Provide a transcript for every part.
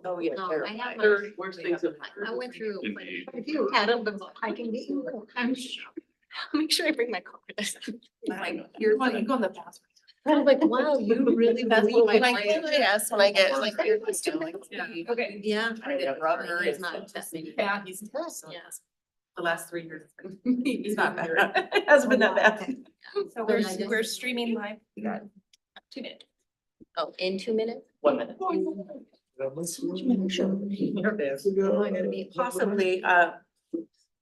Oh, yeah. No, I have my- Third worst things of. I went through. Indeed. If you had them, I can get you. I'm sure. I'll make sure I bring my card. Like, you're funny, you go in the bathroom. I was like, wow, you really That's believe what my I plan? ask when I get like. Yeah. Okay. Yeah. I did rubber. It's not that many. Yeah, he's. Yeah. The last 3 years. He's not bad. It hasn't been that bad. So Then I just- we're streaming live. We got 2 minutes. Oh, in 2 minutes? 1 minute. Am I gonna be Possibly,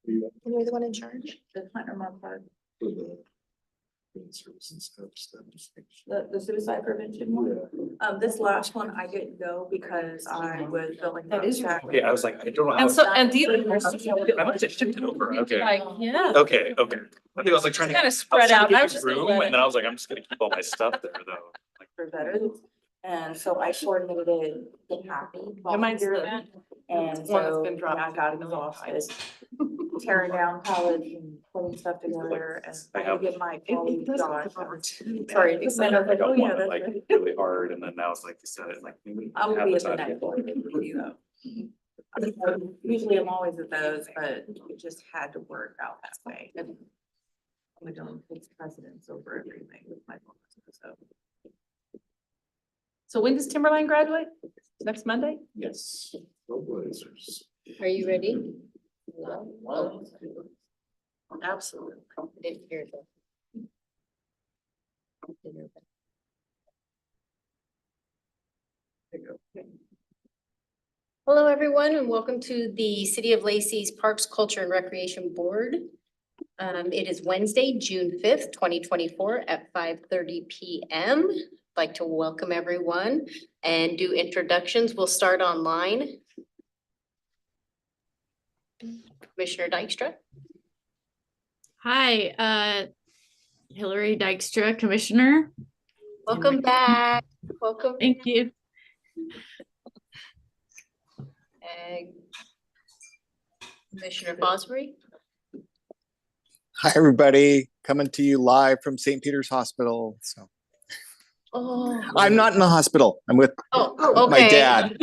You're the one in charge? the Hunter Mark Park, The the suicide prevention one. This last one, I didn't go because I was feeling. That is your- Okay, I was like, I don't know how. And so, and these. I must have shifted over, okay. Like, yeah. Okay, okay. I think I was like trying to. Kinda spread out. I was just gonna Room, let and then I was like, I'm just gonna keep all my stuff there though. Like, For veterans. And so I coordinated the happy. Yeah, mine's volunteer, that. And It's one that's so been dropped I got exhausted, tearing down college and putting stuff together and I I have- give my colleague Josh. Sorry, Sorry, I just meant I was like, got oh yeah, one that that's like right. really hard and then now it's like you said it like. maybe I will half be the at the time. next one with you though. Usually I'm always at those, but it just had to work out that way. We don't take precedence over everything with my boss, so. So when does Timberline graduate? Next Monday? Yes. Trailblazers. Are you ready? No. Absolutely. I didn't hear that. Hello, everyone, and welcome to the City of Lacey's Parks, Culture, and Recreation Board. It is Wednesday, June 5th, 2024 at 5:30 p.m. I'd like to welcome everyone and do introductions. We'll start online. Commissioner Dykstra. Hi, Hillary Dykstra, Commissioner. Welcome back. Welcome. Thank you. And Commissioner Fosbury. Hi, everybody. Coming to you live from St. Peter's Hospital. So Oh. I'm not in the hospital. I'm with Oh, my okay. dad.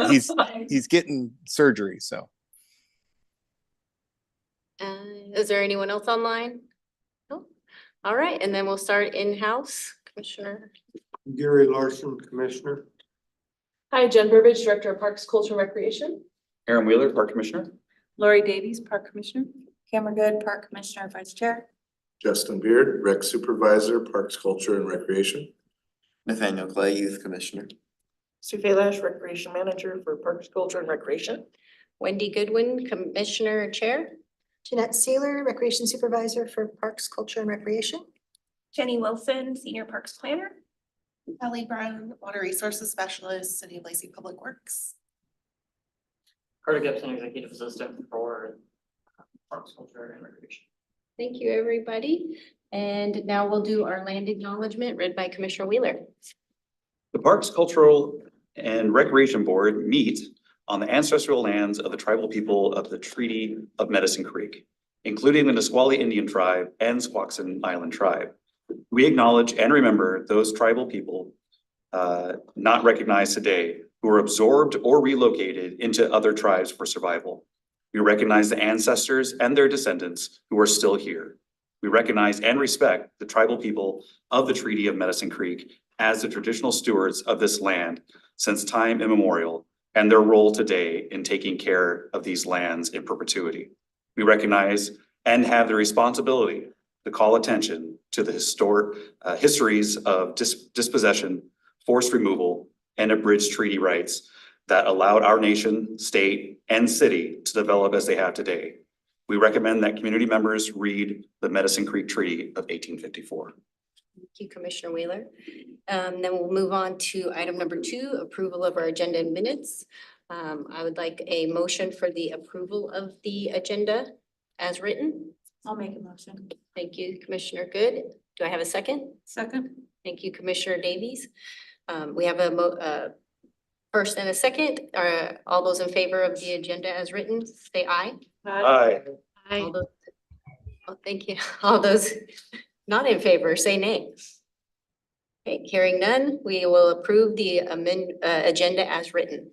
He's getting surgery. So Is there anyone else online? No? All right, and then we'll start in-house, Commissioner. Gary Larson, Commissioner. Hi, Jen Burbidge, Director of Parks, Culture, and Recreation. Aaron Wheeler, Park Commissioner. Lori Davies, Park Commissioner. Cameron Good, Park Commissioner, Vice Chair. Justin Beard, Rec Supervisor, Parks, Culture, and Recreation. Nathaniel Clay, Youth Commissioner. Sue Felash, Recreation Manager for Parks, Culture, and Recreation. Wendy Goodwin, Commissioner Chair. Jeanette Sealer, Recreation Supervisor for Parks, Culture, and Recreation. Jenny Wilson, Senior Parks Planner. Kelly Brown, Water Resources Specialist, City of Lacey Public Works. Carter Gibson, Executive Assistant for Parks, Culture, and Recreation. Thank you, everybody. And now we'll do our land acknowledgement read by Commissioner Wheeler. The Parks Cultural and Recreation Board meet on the ancestral lands of the tribal people of the Treaty of Medicine Creek, including the Nisqually Indian Tribe and Squaxin Island Tribe. We acknowledge and remember those tribal people not recognized today who were absorbed or relocated into other tribes for survival. We recognize the ancestors and their descendants who are still here. We recognize and respect the tribal people of the Treaty of Medicine Creek as the traditional stewards of this land since time immemorial, and their role today in taking care of these lands in perpetuity. We recognize and have the responsibility to call attention to the histories of dispossession, forced removal, and abridged treaty rights that allowed our nation, state, and city to develop as they have today. We recommend that community members read the Medicine Creek Treaty of 1854. Thank you, Commissioner Wheeler. Then we'll move on to item number 2, approval of our agenda and minutes. I would like a motion for the approval of the agenda as written. I'll make a motion. Thank you, Commissioner Good. Do I have a second? Second. Thank you, Commissioner Davies. We have a first and a second. All those in favor of the agenda as written, say aye. Aye. All those- Oh, thank you. All those not in favor, say nay. Okay, hearing none, we will approve the agenda as written.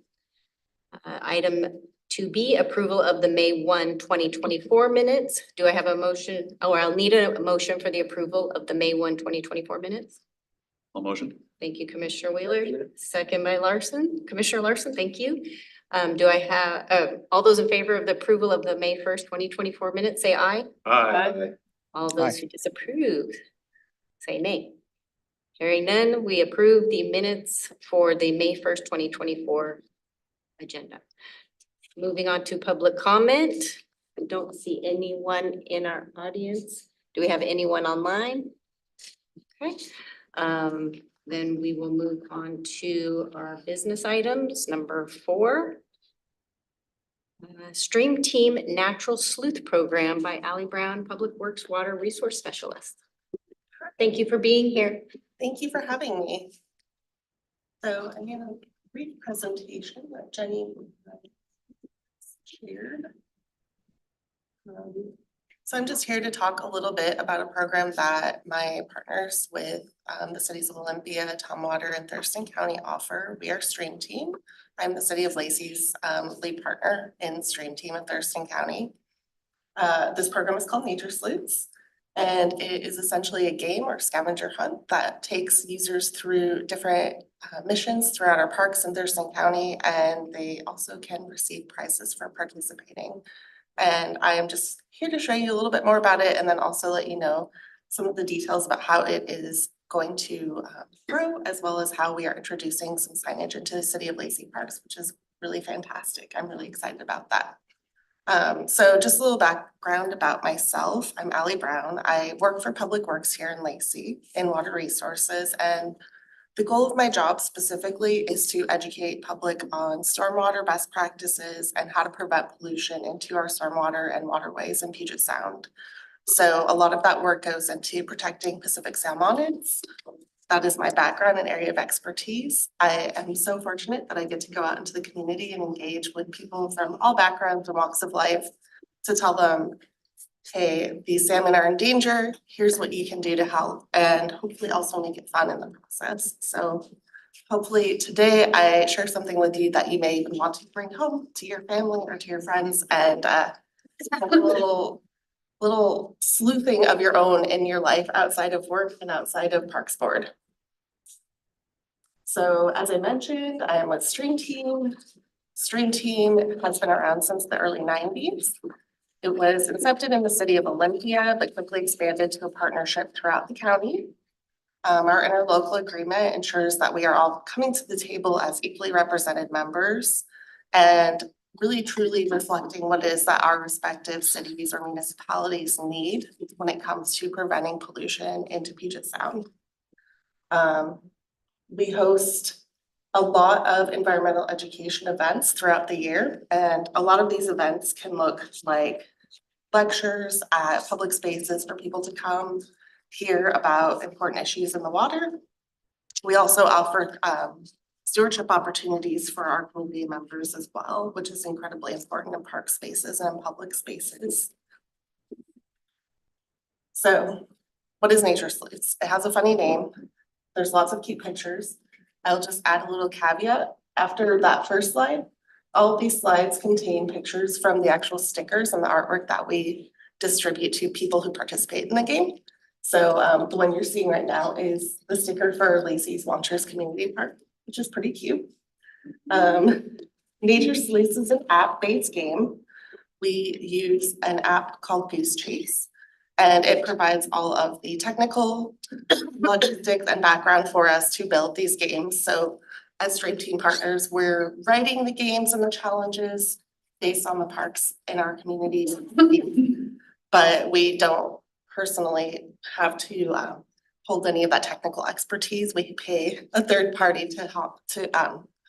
Item 2B, approval of the May 1, 2024 minutes. Do I have a motion? Oh, I'll need a motion for the approval of the May 1, 2024 minutes. All motion. Thank you, Commissioner Wheeler. Second by Larson. Commissioner Larson, thank you. Do I have, all those in favor of the approval of the May 1st, 2024 minutes, say aye. Aye. All those who disapprove, say nay. Hearing none, we approve the minutes for the May 1st, 2024 agenda. Moving on to public comment. I don't see anyone in our audience. Do we have anyone online? Okay, then we will move on to our business items. Number 4. Stream Team Natural Sleuth Program by Allie Brown, Public Works Water Resource Specialist. Thank you for being here. Thank you for having me. So I'm gonna brief presentation that Jenny shared. So I'm just here to talk a little bit about a program that my partners with the cities of Olympia, Tumwater, and Thurston County offer. We are Stream Team. I'm the City of Lacey's lead partner in Stream Team in Thurston County. This program is called Nature Sleuths, and it is essentially a game or scavenger hunt that takes users through different missions throughout our parks in Thurston County, and they also can receive prizes for participating. And I am just here to show you a little bit more about it and then also let you know some of the details about how it is going to grow, as well as how we are introducing some signage into the City of Lacey parks, which is really fantastic. I'm really excited about that. So just a little background about myself. I'm Allie Brown. I work for Public Works here in Lacey in water resources, and the goal of my job specifically is to educate public on stormwater best practices and how to prevent pollution into our stormwater and waterways in Puget Sound. So a lot of that work goes into protecting Pacific salmonids. That is my background and area of expertise. I am so fortunate that I get to go out into the community and engage with people from all backgrounds and walks of life to tell them, hey, these salmon are in danger, here's what you can do to help, and hopefully also make it fun in the process. So hopefully today I share something with you that you may even want to bring home to your family or to your friends and have a little sleuthing of your own in your life outside of work and outside of Parks Board. So as I mentioned, I am with Stream Team. Stream Team has been around since the early 90s. It was incepted in the city of Olympia, but quickly expanded to a partnership throughout the county. Our interlocal agreement ensures that we are all coming to the table as equally represented members and really truly reflecting what it is that our respective cities or municipalities need when it comes to preventing pollution into Puget Sound. We host a lot of environmental education events throughout the year, and a lot of these events can look like lectures at public spaces for people to come hear about important issues in the water. We also offer stewardship opportunities for our community members as well, which is incredibly important in park spaces and in public spaces. So what is Nature Sleuths? It has a funny name. There's lots of cute pictures. I'll just add a little caveat after that first slide. All of these slides contain pictures from the actual stickers and the artwork that we distribute to people who participate in the game. So the one you're seeing right now is the sticker for Lacey's Launchers Community Park, which is pretty cute. Nature Sleuths is an app-based game. We use an app called Goose Chase, and it provides all of the technical logistics and background for us to build these games. So as Stream Team partners, we're writing the games and the challenges based on the parks in our communities. But we don't personally have to hold any of that technical expertise. We pay a third party to help to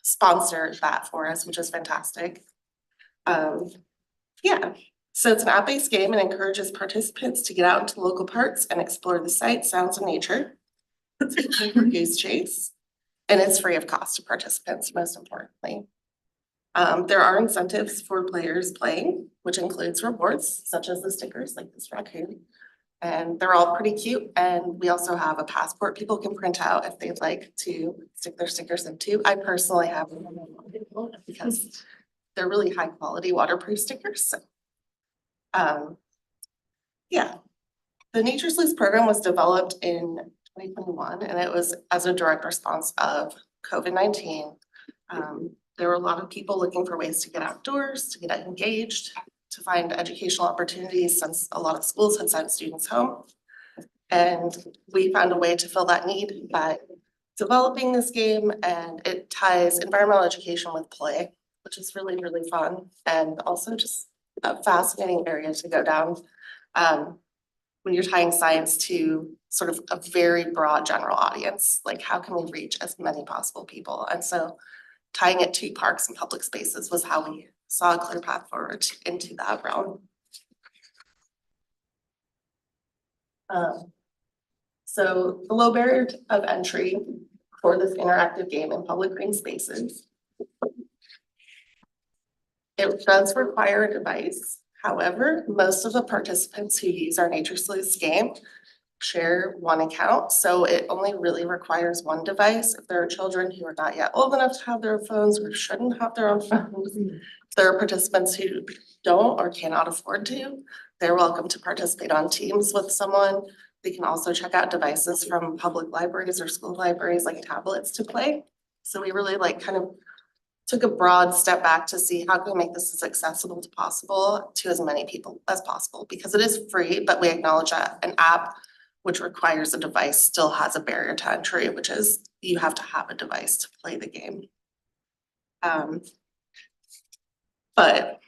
sponsor that for us, which is fantastic. Yeah, so it's an app-based game and encourages participants to get out into local parks and explore the sights, sounds, and nature. It's for Goose Chase. And it's free of cost to participants, most importantly. There are incentives for players playing, which includes rewards such as the stickers like this raccoon. And they're all pretty cute. And we also have a passport people can print out if they'd like to stick their stickers into. I personally have one because they're really high quality waterproof stickers, so. Yeah, the Nature Sleuths program was developed in 2021, and it was as a direct response of COVID-19. There were a lot of people looking for ways to get outdoors, to get engaged, to find educational opportunities since a lot of schools had sent students home. And we found a way to fill that need by developing this game, and it ties environmental education with play, which is really, really fun and also just a fascinating area to go down. When you're tying science to sort of a very broad general audience, like how can we reach as many possible people? And so tying it to parks and public spaces was how we saw a clear path forward into that realm. So the low barrier of entry for this interactive game in public green spaces. It does require a device. However, most of the participants who use our Nature Sleuths game share one account, so it only really requires one device. If there are children who are not yet old enough to have their phones or shouldn't have their own phones, if there are participants who don't or cannot afford to, they're welcome to participate on teams with someone. They can also check out devices from public libraries or school libraries like tablets to play. So we really kind of took a broad step back to see how can we make this as accessible as possible to as many people as possible, because it is free, but we acknowledge that an app which requires a device still has a barrier to entry, which is you have to have a device to play the game. But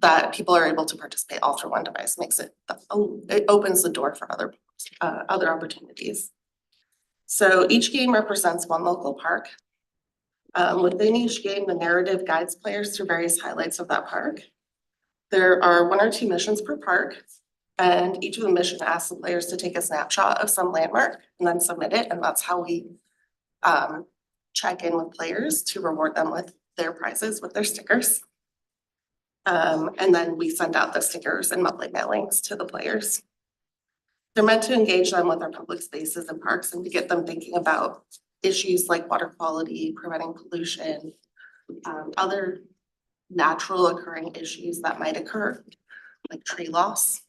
that people are able to participate all through one device makes it, it opens the door for other opportunities. So each game represents one local park. Within each game, the narrative guides players through various highlights of that park. There are 1 or 2 missions per park, and each of the missions asks the players to take a snapshot of some landmark and then submit it, and that's how we check in with players to reward them with their prizes, with their stickers. And then we send out the stickers and monthly mailings to the players. They're meant to engage them with our public spaces and parks and to get them thinking about issues like water quality, preventing pollution, other natural occurring issues that might occur, like tree loss.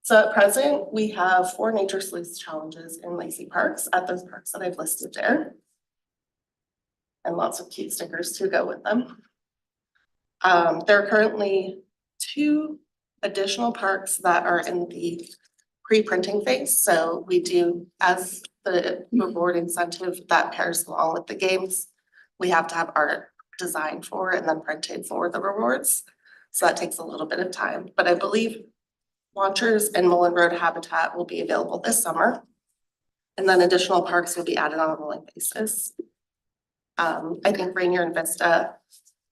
So at present, we have 4 Nature Sleuths challenges in Lacey Parks at those parks that I've listed there. And lots of cute stickers to go with them. There are currently 2 additional parks that are in the pre-printing phase. So we do, as the reward incentive that pairs along with the games, we have to have art designed for and then printed for the rewards. So that takes a little bit of time, but I believe launchers and Mullen Road Habitat will be available this summer. And then additional parks will be added on a rolling basis. I think Rainier and Vista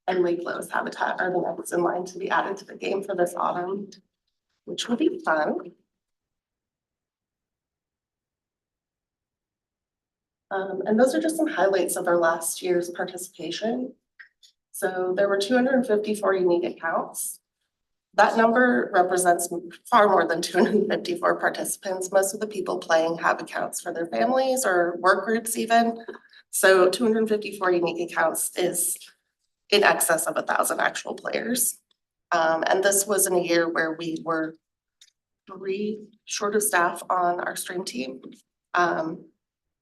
and Lake Lowe's Habitat are the next in line to be added to the game for this autumn, which will be fun. And those are just some highlights of our last year's participation. So there were 254 unique accounts. That number represents far more than 254 participants. Most of the people playing have accounts for their families or work groups even. So 254 unique accounts is in excess of 1,000 actual players. And this was in a year where we were 3 short of staff on our stream team.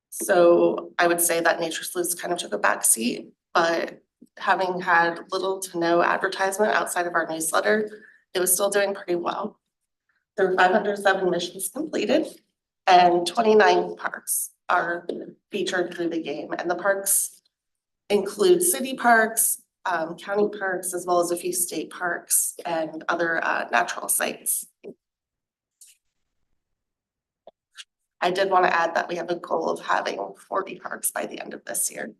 So I would say that Nature Sleuths kind of took a back seat, but having had little to no advertisement outside of our newsletter, it was still doing pretty well. There were 507 missions completed and 29 parks are featured through the game. And the parks include city parks, county parks, as well as a few state parks and other natural sites. I did want to add that we have a goal of having 40 parks by the end of this year.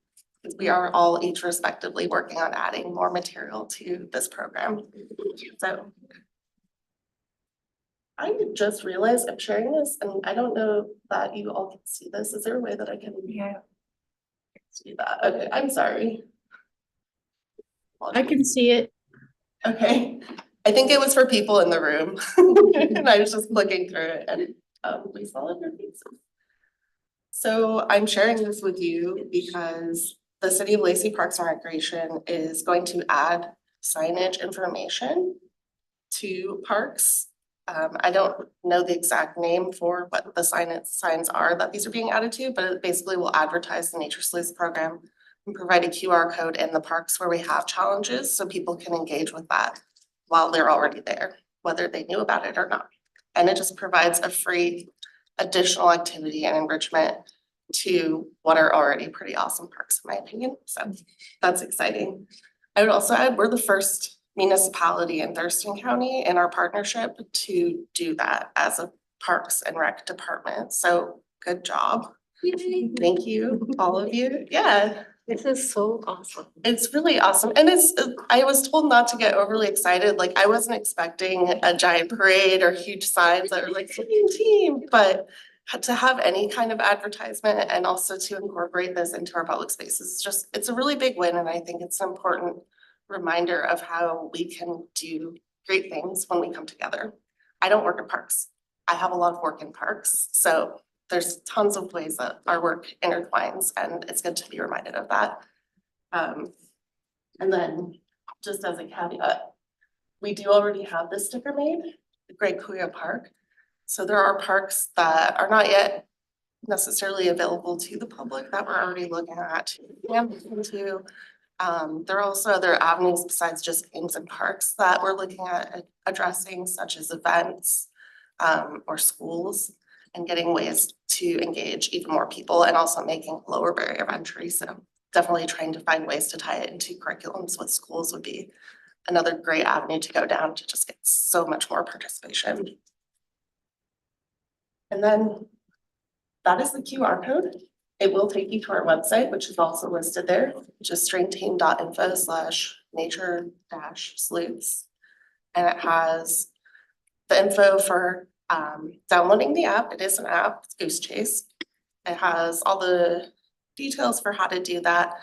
We are all each respectively working on adding more material to this program. So I just realized I'm sharing this and I don't know that you all can see this. Is there a way that I can see that? Okay, I'm sorry. I can see it. Okay, I think it was for people in the room. And I was just looking through it and we saw it in your faces. So I'm sharing this with you because the City of Lacey Parks and Recreation is going to add signage information to parks. I don't know the exact name for what the signs are that these are being added to, but it basically will advertise the Nature Sleuths program and provide a QR code in the parks where we have challenges, so people can engage with that while they're already there, whether they knew about it or not. And it just provides a free additional activity and enrichment to what are already pretty awesome parks, in my opinion. So that's exciting. I would also add, we're the first municipality in Thurston County in our partnership to do that as a Parks and Rec department. So good job. Thank you, all of you. Yeah. This is so awesome. It's really awesome. And I was told not to get overly excited. Like, I wasn't expecting a giant parade or huge signs that were like team, but to have any kind of advertisement and also to incorporate this into our public spaces, it's a really big win. And I think it's an important reminder of how we can do great things when we come together. I don't work in parks. I have a lot of work in parks. So there's tons of ways that our work intertwines, and it's good to be reminded of that. And then just as a caveat, we do already have this sticker made, the Great Kuya Park. So there are parks that are not yet necessarily available to the public that we're already looking at to. There are also other avenues besides just games and parks that we're looking at addressing, such as events or schools, and getting ways to engage even more people and also making lower barrier of entry. So definitely trying to find ways to tie it into curriculums with schools would be another great avenue to go down to just get so much more participation. And then that is the QR code. It will take you to our website, which is also listed there, which is stringteam.info/nature-sleuths. And it has the info for downloading the app. It is an app, it's Goose Chase. It has all the details for how to do that.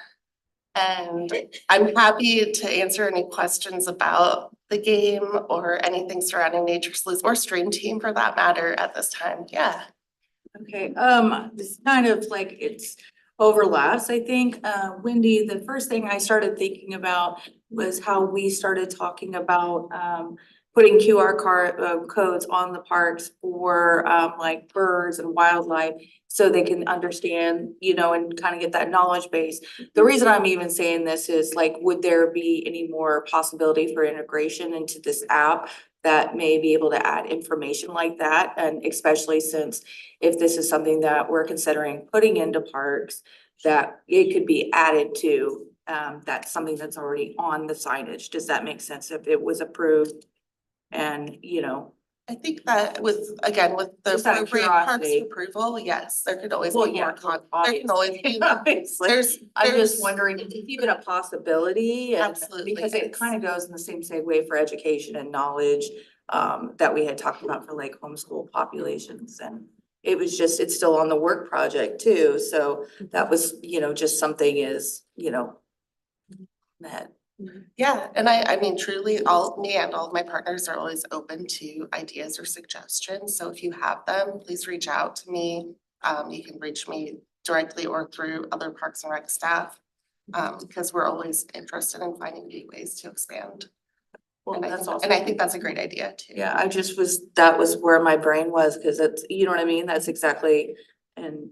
And I'm happy to answer any questions about the game or anything surrounding Nature Sleuths or Stream Team for that matter at this time. Yeah. Okay, this kind of like it's overlaps, I think. Wendy, the first thing I started thinking about was how we started talking about putting QR codes on the parks for like birds and wildlife so they can understand, you know, and kind of get that knowledge base. The reason I'm even saying this is like, would there be any more possibility for integration into this app that may be able to add information like that? And especially since if this is something that we're considering putting into parks, that it could be added to, that's something that's already on the signage. Does that make sense if it was approved? And, you know, I think that with the Just out of appropriate parks curiosity. approval, yes, there could always well, be yeah, more there can always be, obviously. there's. I'm just wondering, if it's even a possibility, and Absolutely, because it it's- kind of goes in the same segue for education and knowledge that we had talked about for like homeschool populations, and it was just, it's still on the work project too, so that was, you know, just something is, you know, that. Yeah, and I mean, truly, me and all of my partners are always open to ideas or suggestions. So if you have them, please reach out to me. You can reach me directly or through other Parks and Rec staff. Because we're always interested in finding new ways to expand. Well, And that's also. I think that's a great idea too. Yeah, I just was, that was where my brain was, because it's, you know what I mean? That's exactly, and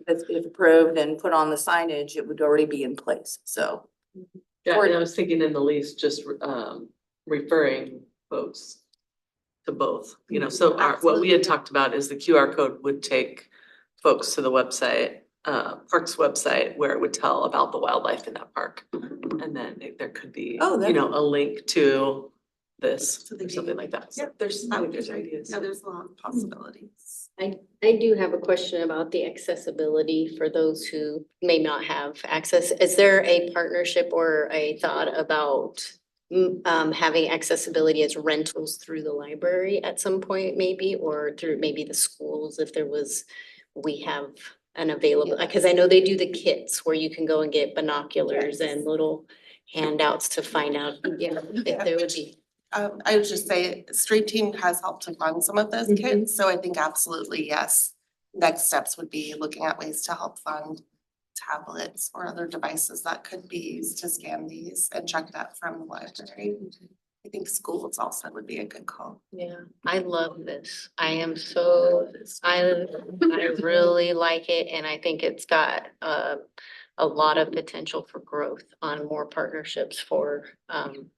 if approved and put on the signage, it would already be in place, so. Yeah, Or- and I was thinking in the lease, just referring folks to both, you know, so what we had talked about is the QR code would take folks to the website, park's website, where it would tell about the wildlife in that park. And then there could be, Oh, you know, a link to this To the or something like that. So Yeah. there's ideas. Yeah, there's a lot of possibilities. I do have a question about the accessibility for those who may not have access. Is there a partnership or a thought about having accessibility as rentals through the library at some point maybe, or through maybe the schools if there was, we have an available, because I know they do the kits where you can go and get binoculars and little handouts to find out, you know, if there would be. I would just say Street Team has helped to fund some of those kits, so I think absolutely, yes. Next steps would be looking at ways to help fund tablets or other devices that could be used to scan these and check that from the library. I think schools also would be a good call. Yeah, I love this. I am so, I really like it and I think it's got a lot of potential for growth on more partnerships for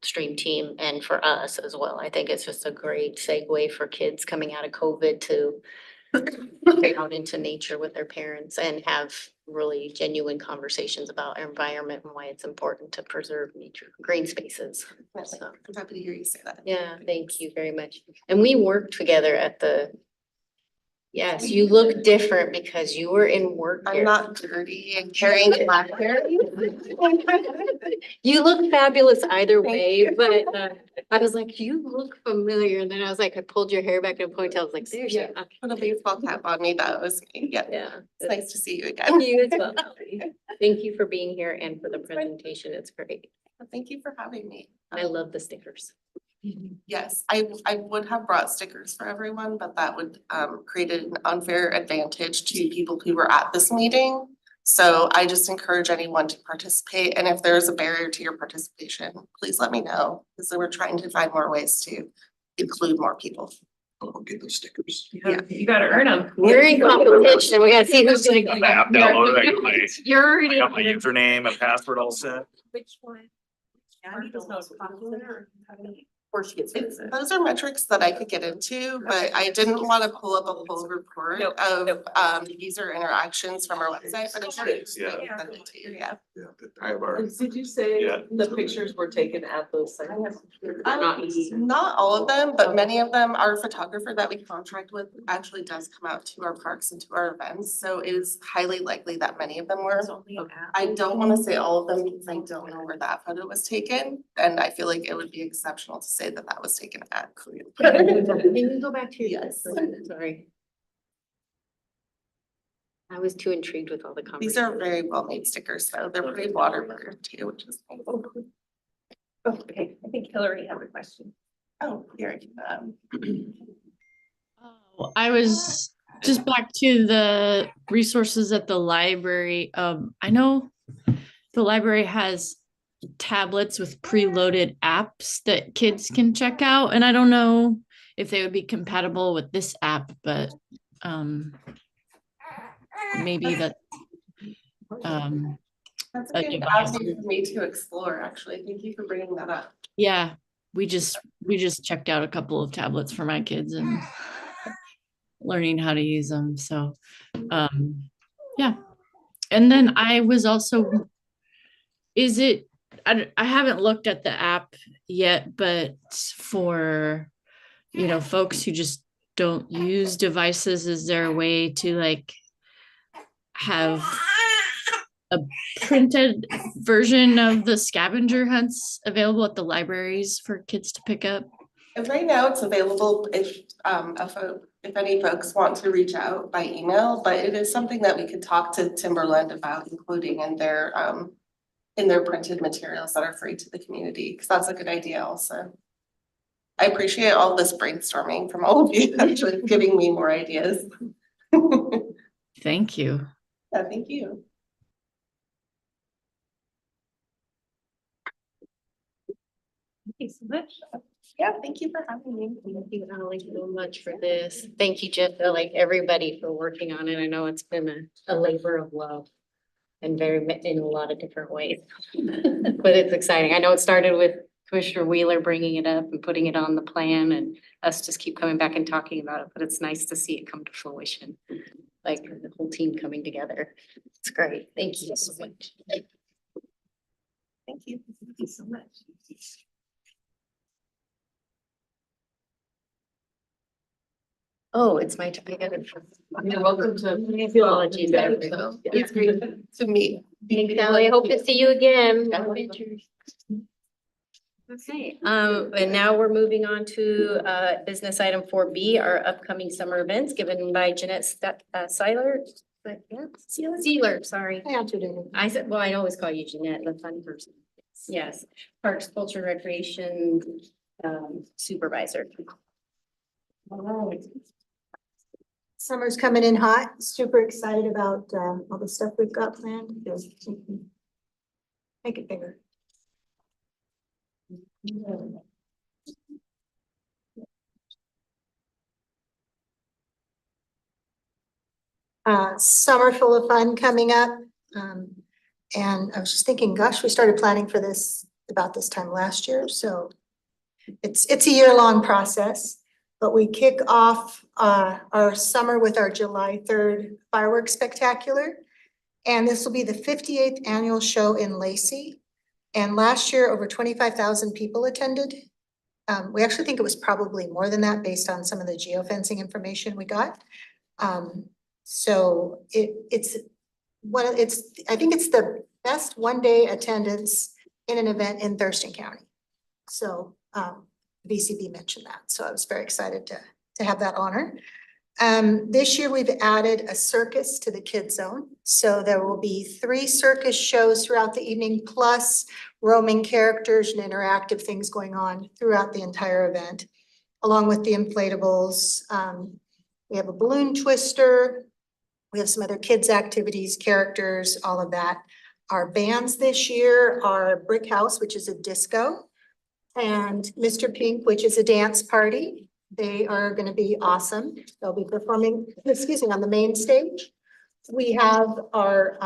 Stream Team and for us as well. I think it's just a great segue for kids coming out of COVID to get out into nature with their parents and have really genuine conversations about our environment and why it's important to preserve nature, green spaces. So, I'm happy to hear you say that. yeah, thank you very much. And we worked together at the, yes, you look different because you were in work I'm gear. not dirty and carrying a BlackBerry. You look fabulous either Thank way, you. but I was like, you look familiar. And then I was like, I pulled your hair back in a ponytail. I was like, there's you. Yeah. Put a baseball cap on me, that was me, yeah. Yeah. It's nice to see you again. You as well. Thank you for being here and for the presentation. It's great. Thank you for having me. I love the stickers. Yes, I would have brought stickers for everyone, but that would create an unfair advantage to people who were at this meeting. So I just encourage anyone to participate, and if there's a barrier to your participation, please let me know, because we're trying to find more ways to include more people. I'll get those stickers. Yeah. You gotta earn them. We're in competition. We gotta see who's gonna. Got the app downloaded, I got my- You're already. I got my username and password all set. Which one? Or she gets. Those are metrics that I could get into, but I didn't want to pull up a full report of user interactions from our website, but it's great. Yeah. Yeah. Yeah, I have our. Did you say Yeah. the pictures were taken at those sites? Not all of them, but many of them, our photographer that we contract with actually does come out to our parks and to our events, so it is highly likely that many of them were. I don't wanna say all of them because I don't know where that photo was taken, and I feel like it would be exceptional to say that that was taken at. Can you go back to your? Yes. Sorry. I was too intrigued with all the These conversations. are very well made stickers though, they're pretty waterproof too, which is nice. Okay, I think Hillary had a question. Oh, here, Oh, I was just back to the resources at the library. I know the library has tablets with preloaded apps that kids can check out, and I don't know if they would be compatible with this app, but maybe that That's a a good device. avenue for me to explore, actually. Thank you for bringing that up. yeah, we just checked out a couple of tablets for my kids and learning how to use them. So yeah. And then I was also, is it, I haven't looked at the app yet, but for, you know, folks who just don't use devices, is there a way to like have a printed version of the scavenger hunts available at the libraries for kids to pick up? And right now it's available if any folks want to reach out by email, but it is something that we could talk to Timberland about including in their printed materials that are free to the community, because that's a good idea also. I appreciate all this brainstorming from all of you, actually giving me more ideas. Thank you. Yeah, thank you. Thank you so much. Yeah, thank you for having me. Thank you, Ally, so much for this. Thank you, Jeff, like everybody for working on it. I know it's been a labor of love and in a lot of different ways. But it's exciting. I know it started with Commissioner Wheeler bringing it up and putting it on the plan and us just keep coming back and talking about it, but it's nice to see it come to fruition. Like the whole team coming together. It's great. Thank you so much. Thank you. Thank you so much. Oh, it's my turn. You're welcome to. Apologies. It's great to meet. Thanks, Ally. I hope to see you again. Okay, and now we're moving on to business item 4B, our upcoming summer events given by Jeanette Seiler. Sealer, sorry. I said, well, I always call you Jeanette, the fun person. Yes, Parks, Culture, and Recreation Supervisor. Summer's coming in hot, super excited about all the stuff we've got planned. Make it bigger. Summer full of fun coming up. And I was just thinking, gosh, we started planning for this about this time last year, so it's a year-long process. But we kick off our summer with our July 3rd fireworks spectacular. And this will be the 58th annual show in Lacey. And last year, over 25,000 people attended. We actually think it was probably more than that based on some of the geofencing information we got. So it's I think it's the best one-day attendance in an event in Thurston County. So VCB mentioned that, so I was very excited to have that honor. This year we've added a circus to the kids zone. So there will be 3 circus shows throughout the evening, plus roaming characters and interactive things going on throughout the entire event, along with the inflatables. We have a balloon twister. We have some other kids activities, characters, all of that. Our bands this year are Brick House, which is a disco, and Mr. Pink, which is a dance party. They are going to be awesome. They'll be performing, excuse me, on the main stage. We have our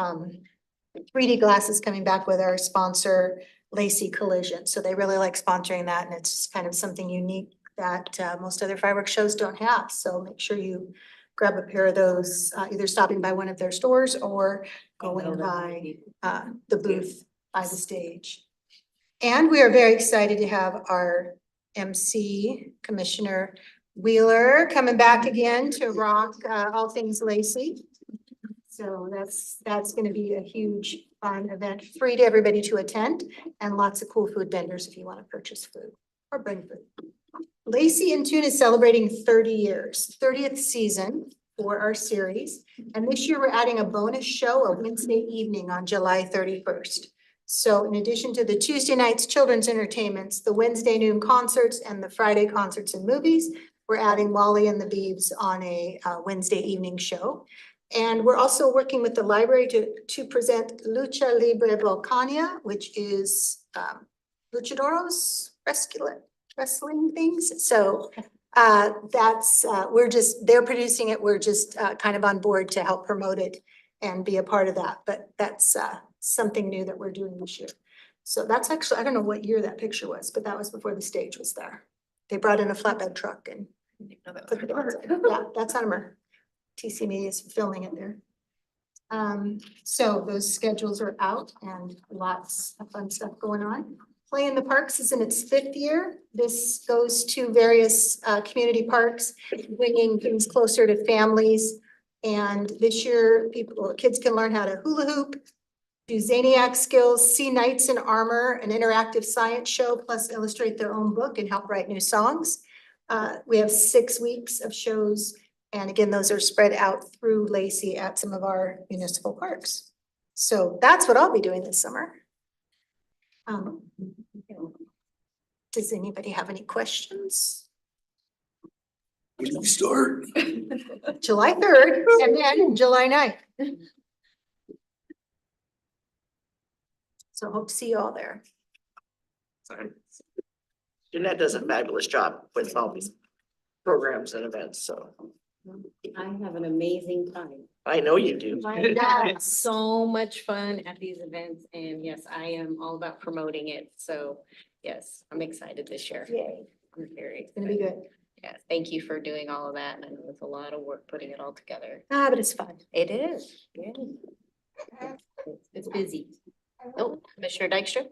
3D glasses coming back with our sponsor, Lacey Collision. So they really like sponsoring that, and it's kind of something unique that most other fireworks shows don't have. So make sure you grab a pair of those, either stopping by one of their stores or going by the booth by the stage. And we are very excited to have our MC, Commissioner Wheeler, coming back again to rock all things Lacey. So that's going to be a huge fun event, free to everybody to attend, and lots of cool food vendors if you want to purchase food or bring food. Lacey in Tune is celebrating 30 years, 30th season for our series. And this year we're adding a bonus show, a Wednesday evening on July 31st. So in addition to the Tuesday nights children's entertainments, the Wednesday noon concerts, and the Friday concerts and movies, we're adding Wally and the Beebs on a Wednesday evening show. And we're also working with the library to present Lucha Libre Volcania, which is luchadores, wrestling things. So they're producing it. We're just kind of on board to help promote it and be a part of that. But that's something new that we're doing this year. So that's actually, I don't know what year that picture was, but that was before the stage was there. They brought in a flatbed truck and put it on. Yeah, that's on Mer. TC Media is filming it there. So those schedules are out and lots of fun stuff going on. Play in the Parks is in its 5th year. This goes to various community parks, bringing things closer to families. And this year, kids can learn how to hula hoop, do Zaniac skills, see knights in armor, an interactive science show, plus illustrate their own book and help write new songs. We have 6 weeks of shows. And again, those are spread out through Lacey at some of our municipal parks. So that's what I'll be doing this summer. Does anybody have any questions? When do we start? July 3rd and then July 9th. So hope to see you all there. Sorry. Jeanette does a fabulous job with all these programs and events, so. I have an amazing time. I know you do. It's so much fun at these events, and yes, I am all about promoting it. So yes, I'm excited this year. Yay. I'm very It's gonna be good. Yeah, thank you for doing all of that. And I know it's a lot of work putting it all together. But it's fun. It is. Yeah. It's busy. Oh, Commissioner Dykstra?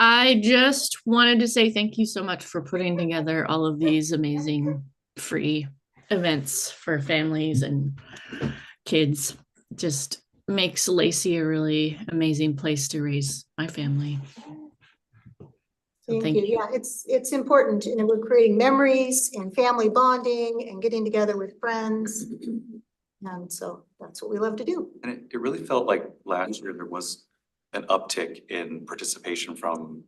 I just wanted to say thank you so much for putting together all of these amazing free events for families and kids. Just makes Lacey a really amazing place to raise my family. So Thank you. Yeah, it's important. And we're creating memories and family bonding and getting together with friends. And so that's what we love to do. And it really felt like last year there was an uptick in participation from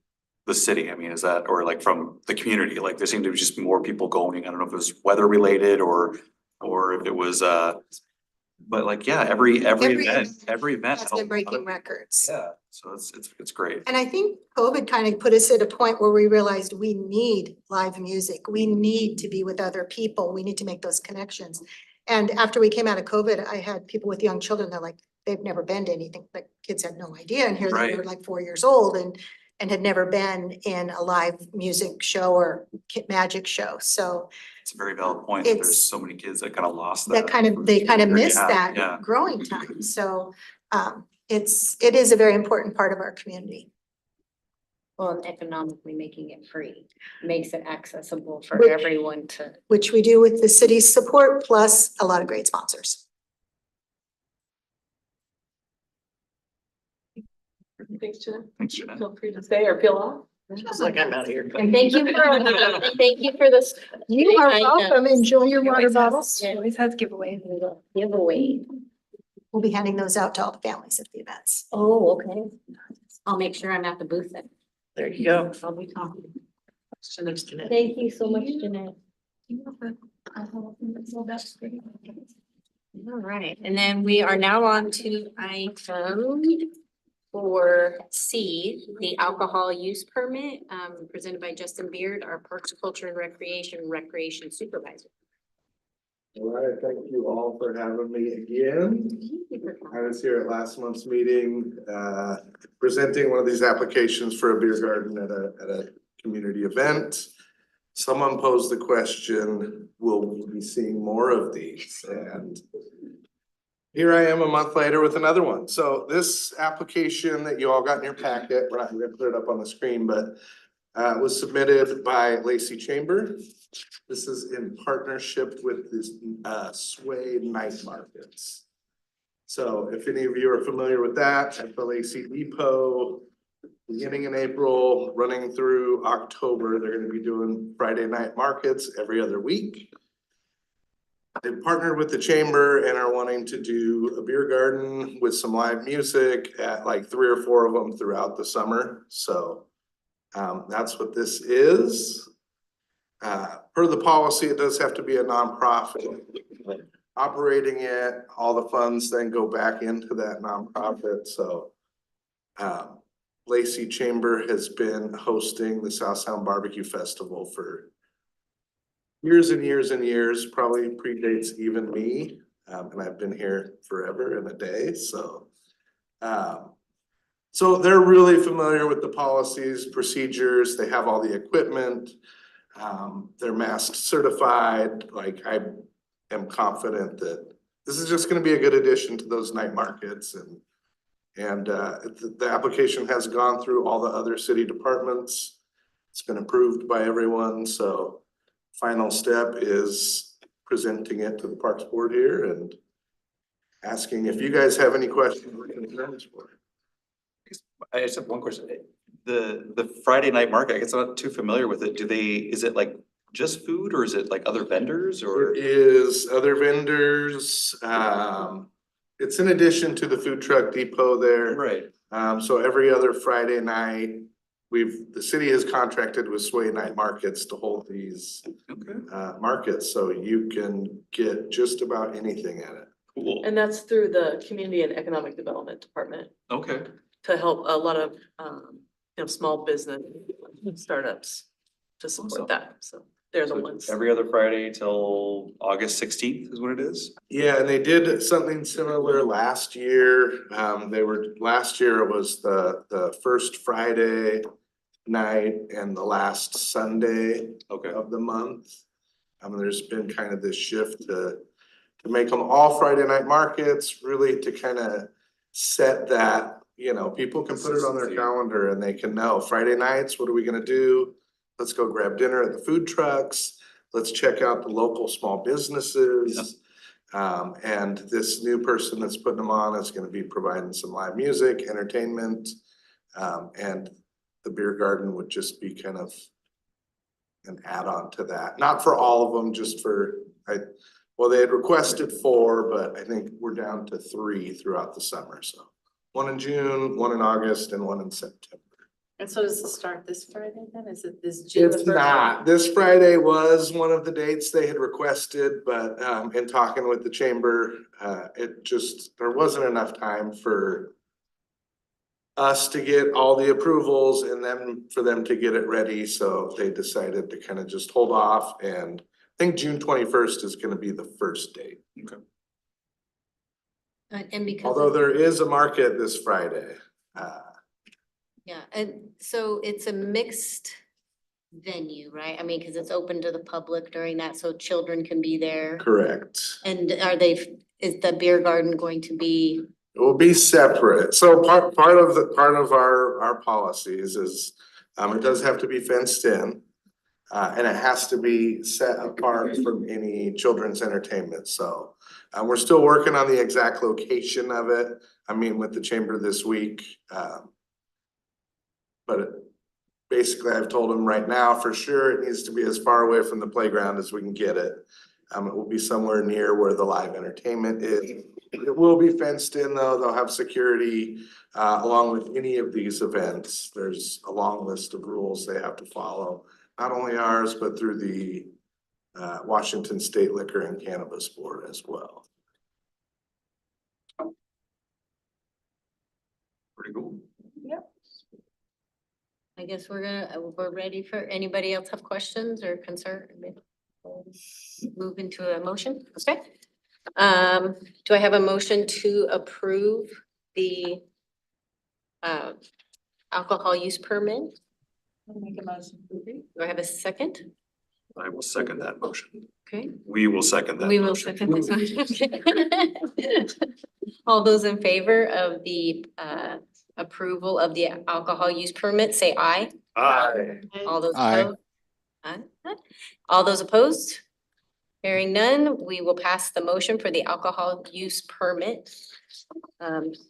the city. I mean, is that, or like from the community? Like there seemed to be just more people going. I don't know if it was weather related or or if it was, but like, yeah, every Every event. Has had a been breaking lot of- records. Yeah, so it's great. And I think COVID kind of put us at a point where we realized we need live music. We need to be with other people. We need to make those connections. And after we came out of COVID, I had people with young children, they're like, they've never been to anything, like kids had no idea. And here they were Right. like 4 years old and had never been in a live music show or magic show. So It's a very valid point, that there's It's- so many kids that kind of lost that. that kind of, they kind of miss Yeah, that yeah. growing time. So it is a very important part of our community. Well, and economically making it free makes it accessible for Which- everyone to. Which we do with the city's support, plus a lot of great sponsors. Thanks, Jeanette. Thanks, Jeanette. Feel free to stay or peel off. Feels like I'm out here. And thank you for, and thank you for this. You are welcome. Enjoy your water bottles. It always has giveaways. Giveaway. We'll be handing those out to all the families at the events. Oh, okay. I'll make sure I'm at the booth then. There you go. I'll be talking. Jeanette's Jeanette. Thank you so much, Jeanette. All right, and then we are now on to item 4C, the alcohol use permit, presented by Justin Beard, our Parks, Culture and Recreation Supervisor. All right, thank you all for having me again. I was here at last month's meeting, presenting one of these applications for a beer garden at a community event. Someone posed the question, will we be seeing more of these? And here I am a month later with another one. So this application that you all got in your packet, we're not gonna put it up on the screen, but was submitted by Lacey Chamber. This is in partnership with this Sway Night Markets. So if any of you are familiar with that, at the Lacey Depot, beginning in April, running through October, they're gonna be doing Friday night markets every other week. They've partnered with the chamber and are wanting to do a beer garden with some live music at like 3 or 4 of them throughout the summer. So that's what this is. Per the policy, it does have to be a nonprofit operating it. All the funds then go back into that nonprofit. So Lacey Chamber has been hosting the South Sound Barbecue Festival for years and years and years, probably predates even me. And I've been here forever and a day, so. So they're really familiar with the policies, procedures, they have all the equipment. They're mask certified, like I am confident that this is just gonna be a good addition to those night markets and the application has gone through all the other city departments. It's been approved by everyone, so final step is presenting it to the Parks Board here and asking if you guys have any questions or concerns for it. I just have one question. The Friday night market, I guess I'm not too familiar with it. Is it like just food or is it like other vendors or? It is other vendors, it's in addition to the food truck depot there. Right. So every other Friday night, the city has contracted with Sway Night Markets to hold these Okay, markets, so you can get just about anything at it. cool. And that's through the Community and Economic Development Department Okay, to help a lot of, small business startups to Awesome. support that. So they're the so ones. every other Friday till August 16th is what it is? Yeah, and they did something similar last year. Last year it was the first Friday night and the last Sunday Okay, of the month. There's been kind of this shift to make them all Friday night markets, really to kind of set that, people can put it on their Consistency. calendar and they can know Friday nights, what are we gonna do? Let's go grab dinner at the food trucks. Let's check out the local small businesses. And this new person that's putting them on is gonna be providing some live music, entertainment. And the beer garden would just be kind of an add-on to that. Not for all of them, just they had requested 4, but I think we're down to 3 throughout the summer, so. 1 in June, 1 in August, and 1 in September. And so does it start this Friday then? Is it this June? It's not. This Friday was one of the dates they had requested, but in talking with the chamber, there wasn't enough time for us to get all the approvals and then for them to get it ready, so they decided to kind of just hold off, and I think June 21st is gonna be the first date. And because. Although there is a market this Friday. Yeah, and so it's a mixed venue, right? I mean, because it's open to the public during that, so children can be there. Correct. And is the beer garden going to be, It will be separate. So part of our policies is, it does have to be fenced in. And it has to be set apart from any children's entertainment, so. We're still working on the exact location of it. I'm meeting with the chamber this week. But basically I've told them right now, for sure, it needs to be as far away from the playground as we can get it. It will be somewhere near where the live entertainment is. It will be fenced in though. They'll have security, along with any of these events. There's a long list of rules they have to follow. Not only ours, but through the Washington State Liquor and Cannabis Board as well. Pretty cool. I guess we're ready for, anybody else have questions or concern? Move into a motion, okay? Do I have a motion to approve the alcohol use permit? I'll make a motion. Do I have a second? I will second that motion. Okay, We will second that. we will motion. second this motion. All those in favor of the approval of the alcohol use permit, say aye. Aye. All those Aye. opposed? Aye. All those opposed? Hearing none, we will pass the motion for the alcohol use permit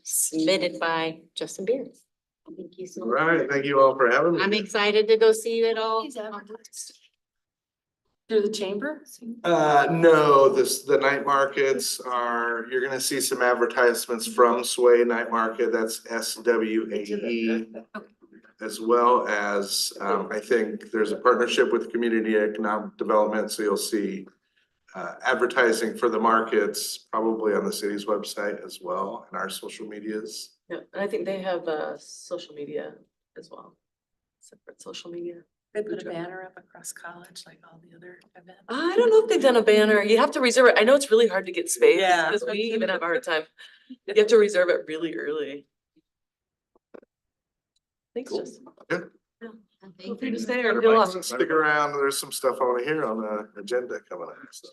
submitted by Justin Beer. Thank you so All much. right, thank you all for having me. I'm excited to go see it all. Through the chamber? No, the night markets are, you're gonna see some advertisements from Sway Night Market, that's SWAE. As well as, I think there's a partnership with Community Economic Development, so you'll see advertising for the markets, probably on the city's website as well, and our social medias. Yeah, and I think they have social media as well. Separate social media. They put a banner up across college like all the other events. I don't know if they've done a banner. You have to reserve it. I know it's really hard to get space. Yeah. Because we even have a hard time. You have to reserve it really early. Thanks, Cool. Justin. Good. Feel free to stay or Everybody feel wants lost. to stick around, there's some stuff I wanna hear on the agenda coming up, so.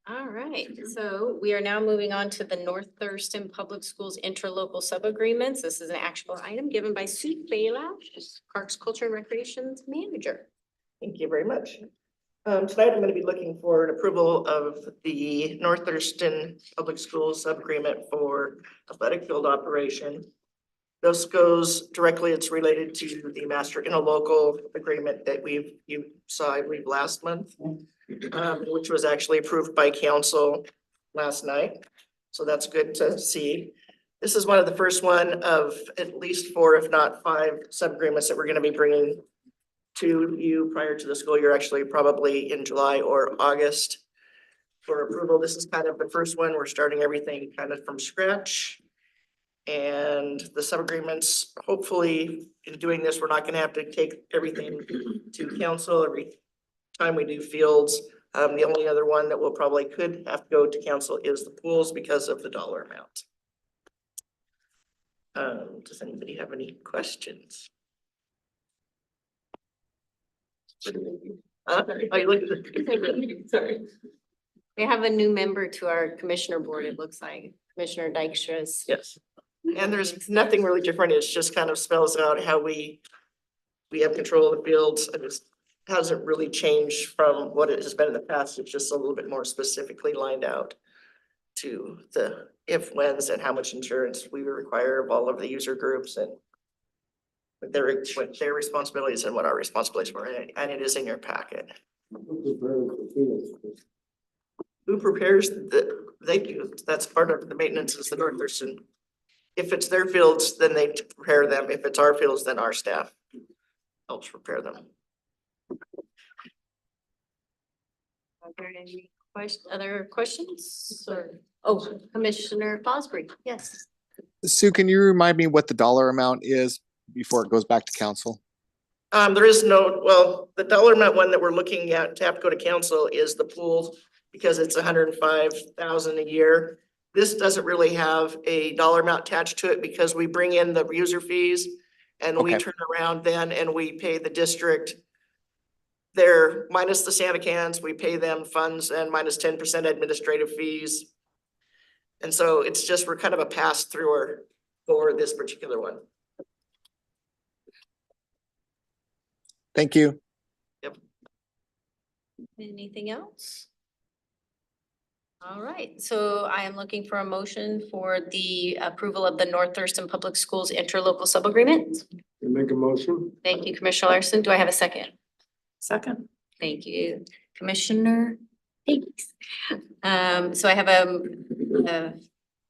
All right, so we are now moving on to the North Thurston Public Schools interlocal sub-agreements. This is an actual item given by Sue Bela, Parks, Culture and Recreation's manager. Thank you very much. Tonight I'm gonna be looking for an approval of the North Thurston Public Schools sub-agreement for athletic field operation. This goes directly, it's related to the master interlocal agreement that you saw, I believe, last month. Which was actually approved by council last night. So that's good to see. This is one of the first one of at least 4, if not 5 sub-agreements that we're gonna be bringing to you prior to the school year, actually probably in July or August for approval. This is kind of the first one. We're starting everything kind of from scratch. And the sub-agreements, hopefully in doing this, we're not gonna have to take everything to council every time we do fields. The only other one that we'll probably could have to go to council is the pools because of the dollar amount. Does anybody have any questions? Oh, you look at the, sorry. We have a new member to our commissioner board, it looks like, Commissioner Dykstra's. Yes. And there's nothing really different. It's just kind of spells out how we have control of the fields. It just hasn't really changed from what it has been in the past. It's just a little bit more specifically lined out to the if, whens, and how much insurance we require of all of the user groups and what their responsibilities and what our responsibilities were, and it is in your packet. Who prepares they do, that's part of the maintenance is the North Thurston if it's their fields, then they prepare them. If it's our fields, then our staff helps prepare them. Are there any other questions or, oh, Commissioner Fosbury, yes. Sue, can you remind me what the dollar amount is before it goes back to council? There is no, well, the dollar amount one that we're looking at to have to go to council is the pool because it's 105,000 a year. This doesn't really have a dollar amount attached to it because we bring in the user fees and we Okay. turn around then and we pay the district. They're minus the Santa cans, we pay them funds and minus 10% administrative fees. And so it's just, we're kind of a pass through for this particular one. Thank you. Anything else? All right, so I am looking for a motion for the approval of the North Thurston Public Schools interlocal sub-agreement. Make a motion. Thank you, Commissioner Larson. Do I have a second? Second. Thank you, Commissioner. Thanks. So I have a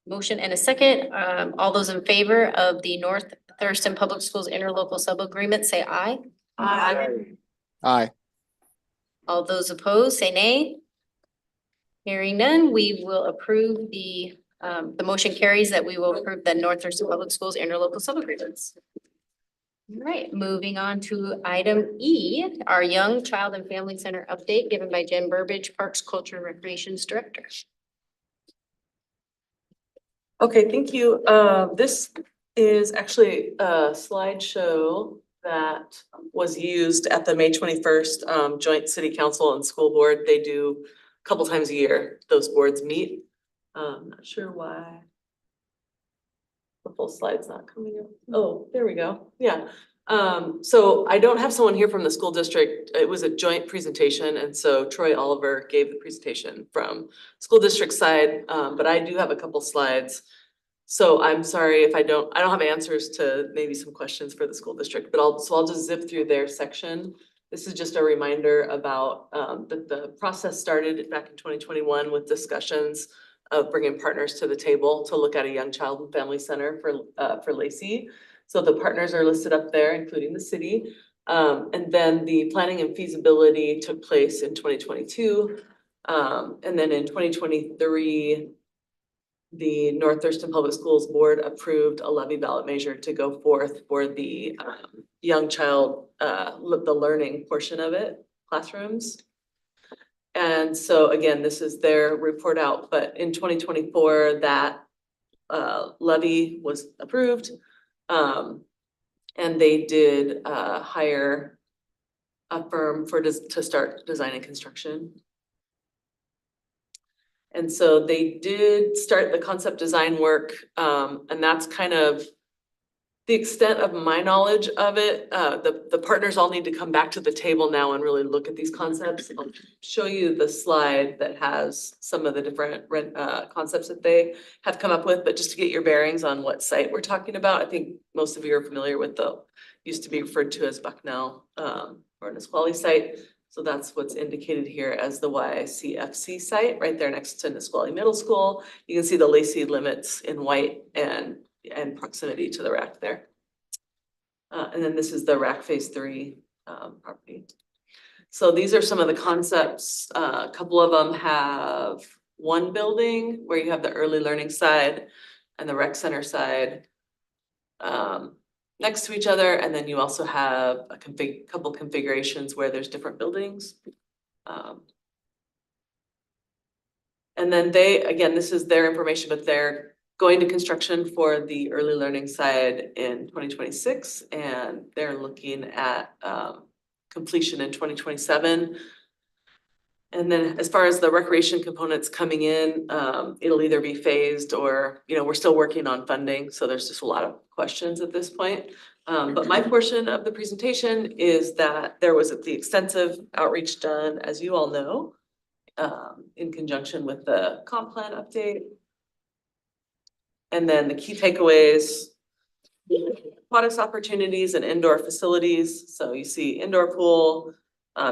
motion and a second. All those in favor of the North Thurston Public Schools interlocal sub-agreement, say aye. Aye. All those opposed, say nay. Hearing none, we will approve the motion carries that we will approve the North Thurston Public Schools interlocal sub-agreements. All right, moving on to item E, our Young Child and Family Center update given by Jen Burbidge, Parks, Culture and Recreations Director. Okay, thank you. This is actually a slideshow that was used at the May 21st joint city council and school board. They do a couple times a year, those boards meet. Not sure why the full slide's not coming up. Oh, there we go. Yeah. So I don't have someone here from the school district. It was a joint presentation. And so Troy Oliver gave the presentation from school district side. But I do have a couple slides. So I'm sorry if I don't have answers to maybe some questions for the school district, but I'll just zip through their section. This is just a reminder about that the process started back in 2021 with discussions of bringing partners to the table to look at a young child and family center for Lacey. So the partners are listed up there, including the city. And then the planning and feasibility took place in 2022. And then in 2023, the North Thurston Public Schools Board approved a levy ballot measure to go forth for the young child, the learning portion of it, classrooms. And so again, this is their report out, but in 2024, that levy was approved. And they did hire a firm to start design and construction. And so they did start the concept design work, and that's kind of the extent of my knowledge of it. The partners all need to come back to the table now and really look at these concepts. I'll show you the slide that has some of the different concepts that they have come up with, but just to get your bearings on what site we're talking about. I think most of you are familiar with used to be referred to as Bucknell or Nisqually site. So that's what's indicated here as the YCFC site, right there next to Nisqually Middle School. You can see the Lacey limits in white and proximity to the RAC there. And then this is the RAC Phase 3 property. So these are some of the concepts. A couple of them have one building where you have the early learning side and the rec center side next to each other. And then you also have a couple configurations where there's different buildings. And then again, this is their information, but they're going to construction for the early learning side in 2026, and they're looking at completion in 2027. And then as far as the recreation components coming in, it'll either be phased or, we're still working on funding. So there's just a lot of questions at this point. But my portion of the presentation is that there was the extensive outreach done, as you all know, in conjunction with the comp plan update. And then the key takeaways, aquatics opportunities and indoor facilities. So you see indoor pool,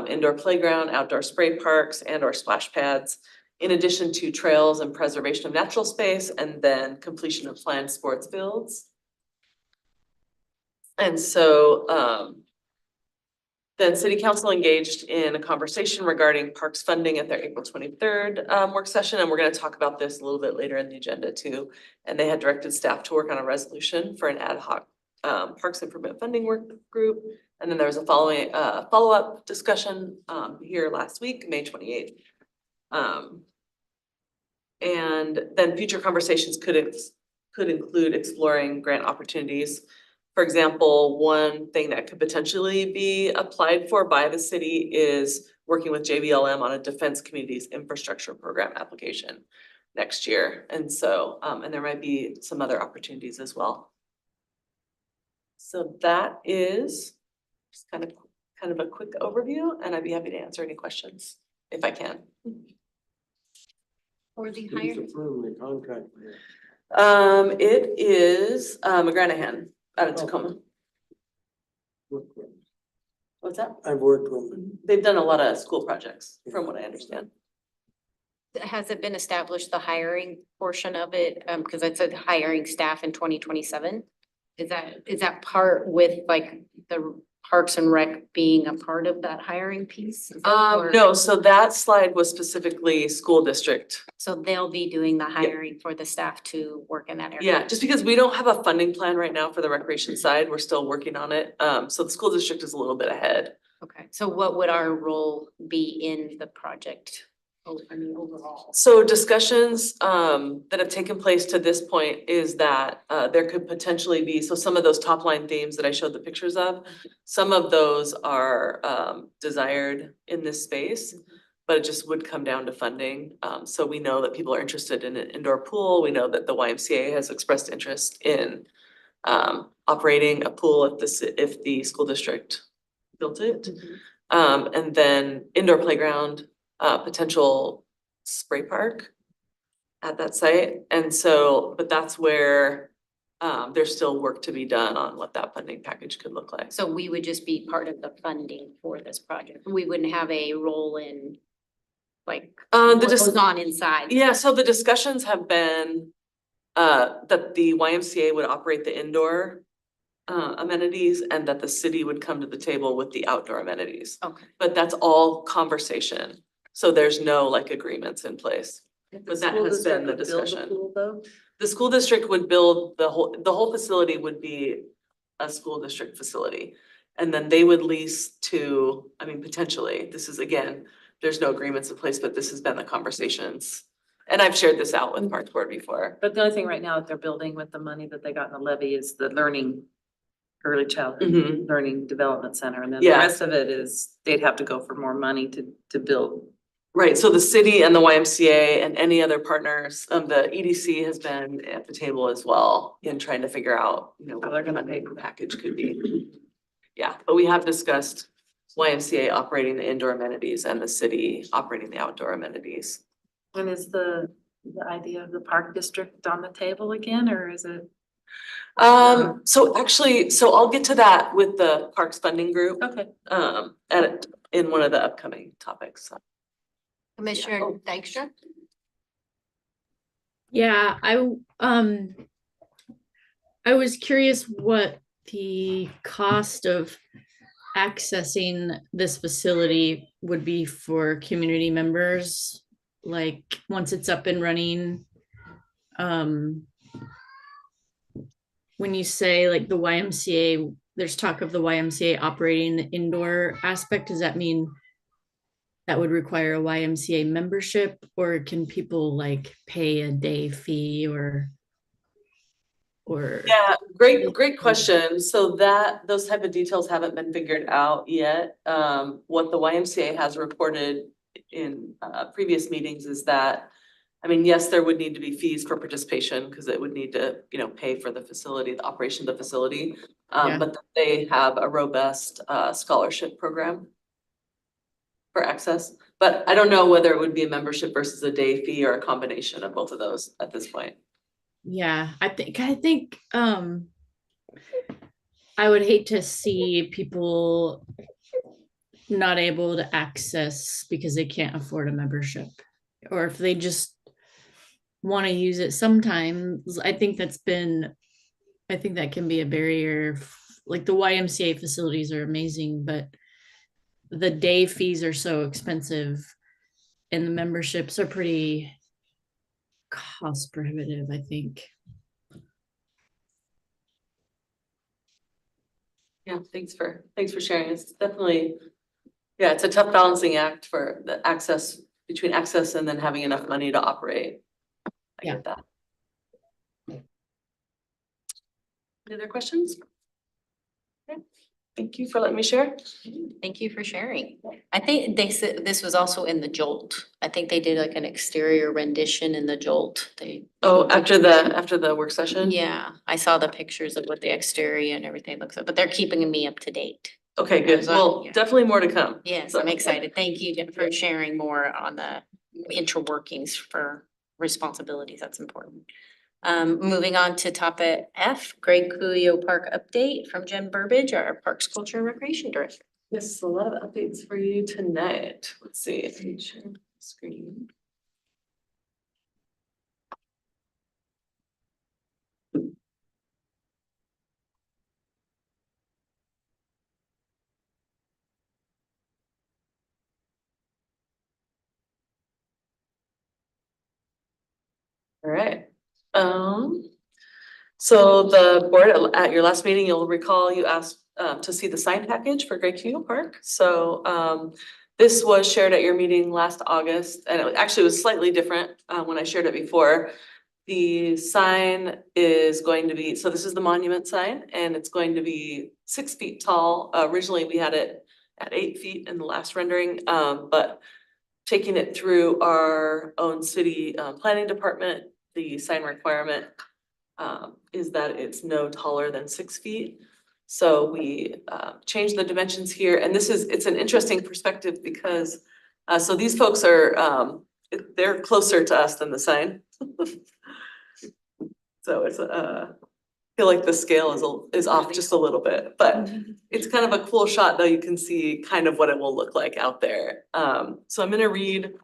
indoor playground, outdoor spray parks, and/or splash pads. in addition to trails and preservation of natural space, and then completion of planned sports fields. And so, then city council engaged in a conversation regarding parks funding at their April 23rd work session, and we're gonna talk about this a little bit later in the agenda too. And they had directed staff to work on a resolution for an ad hoc parks improvement funding work group. And then there was a follow-up discussion here last week, May 28th. And then future conversations could include exploring grant opportunities. For example, one thing that could potentially be applied for by the city is working with JBLM on a Defense Communities Infrastructure Program application next year. And so, and there might be some other opportunities as well. So that is just kind of a quick overview, and I'd be happy to answer any questions if I can. For the hiring. It is McGranahan out of Tacoma. What's that? I've worked with them. They've done a lot of school projects, from what I understand. Has it been established, the hiring portion of it? Because it said hiring staff in 2027. Is that part with like the Parks and Rec being a part of that hiring piece? Is that or- No, so that slide was specifically school district. So they'll be doing the hiring for the staff to work in that area? Yeah, just because we don't have a funding plan right now for the recreation side, we're still working on it. So the school district is a little bit ahead. Okay, so what would our role be in the project? I mean, overall. So discussions that have taken place to this point is that there could potentially be, so some of those top line themes that I showed the pictures of, some of those are desired in this space, but it just would come down to funding. So we know that people are interested in an indoor pool. We know that the YMCA has expressed interest in operating a pool if the school district built it. And then indoor playground, potential spray park at that site. And so, but that's where there's still work to be done on what that funding package could look like. So we would just be part of the funding for this project. We wouldn't have a role in like what goes on inside. Yeah, so the discussions have been that the YMCA would operate the indoor amenities and that the city would come to the table with the outdoor amenities. Okay. But that's all conversation. So there's no like agreements in place. But that has been the discussion. The school district would build the whole facility would be a school district facility. And then they would lease to, I mean, potentially, this is again, there's no agreements in place, but this has been the conversations. And I've shared this out with Parks Board before. But the only thing right now that they're building with the money that they got in the levy is the early childhood Mhm. learning development center. And then the Yeah. rest of it is, they'd have to go for more money to build. Right, so the city and the YMCA and any other partners, the EDC has been at the table as well in trying to figure out, you know, what their funding package could be. Yeah, but we have discussed YMCA operating the indoor amenities and the city operating the outdoor amenities. And is the idea of the park district on the table again, or is it? So actually, so I'll get to that with the Parks Funding Group, Okay. in one of the upcoming topics. Commissioner Dykstra? Yeah, I was curious what the cost of accessing this facility would be for community members, like once it's up and running. When you say like the YMCA, there's talk of the YMCA operating the indoor aspect, does that mean that would require a YMCA membership, or can people like pay a day fee or? Yeah, great question. So those type of details haven't been figured out yet. What the YMCA has reported in previous meetings is that, I mean, yes, there would need to be fees for participation because it would need to, you know, pay for the facility, the operation of the facility. Yeah. But they have a robust scholarship program for access. But I don't know whether it would be a membership versus a day fee or a combination of both of those at this point. Yeah, I think I would hate to see people not able to access because they can't afford a membership. or if they just want to use it sometimes, I think that can be a barrier. Like the YMCA facilities are amazing, but the day fees are so expensive and the memberships are pretty cost prohibitive, I think. Yeah, thanks for sharing. It's definitely, yeah, it's a tough balancing act for the access, between access and then having enough money to operate. I get that. Any other questions? Okay, thank you for letting me share. Thank you for sharing. I think they said this was also in the Jolt. I think they did like an exterior rendition in the Jolt. They. Oh, after the work session? Yeah, I saw the pictures of what the exterior and everything looks like, but they're keeping me up to date. Okay, good. Well, Yeah. definitely more to come. Yes, So- I'm excited. Thank you for sharing more on the interworkings for responsibilities. That's important. Moving on to topic F, Greg Coolio Park update from Jen Burbidge, our Parks Culture and Recreation Director. Yes, a lot of updates for you tonight. Let's see, if you share the screen. All right. So the board at your last meeting, you'll recall you asked to see the sign package for Great Coolio Park. So this was shared at your meeting last August, and it actually was slightly different when I shared it before. The sign is going to be, so this is the monument sign, and it's going to be 6 feet tall. Originally, we had it at 8 feet in the last rendering, but taking it through our own city planning department, the sign requirement is that it's no taller than 6 feet. So we changed the dimensions here, and it's an interesting perspective because so these folks are they're closer to us than the sign. So it's I feel like the scale is off just a little bit, but it's kind of a cool shot though. You can see kind of what it will look like out there. So I'm gonna read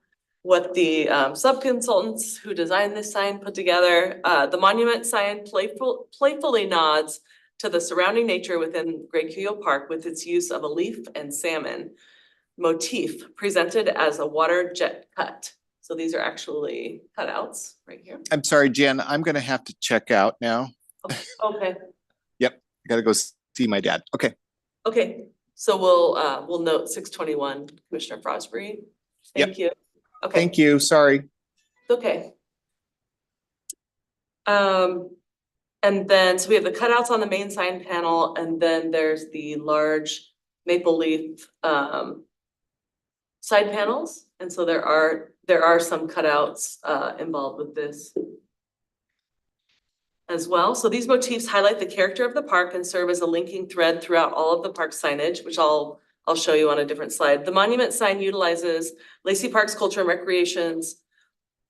what the sub-consultants who designed this sign put together. The monument sign playfully nods to the surrounding nature within Great Coolio Park with its use of a leaf and salmon motif presented as a water jet cut. So these are actually cutouts right here. I'm sorry, Jen, I'm gonna have to check out now. Okay, Yep, I gotta go see my dad. Okay. okay. So we'll note 621, Commissioner Frosbury. Thank you. Okay. Thank you, sorry. Okay. And then, so we have the cutouts on the main sign panel, and then there's the large maple leaf side panels. And so there are some cutouts involved with this as well. So these motifs highlight the character of the park and serve as a linking thread throughout all of the park signage, which I'll show you on a different slide. The monument sign utilizes Lacey Parks Culture and Recreation's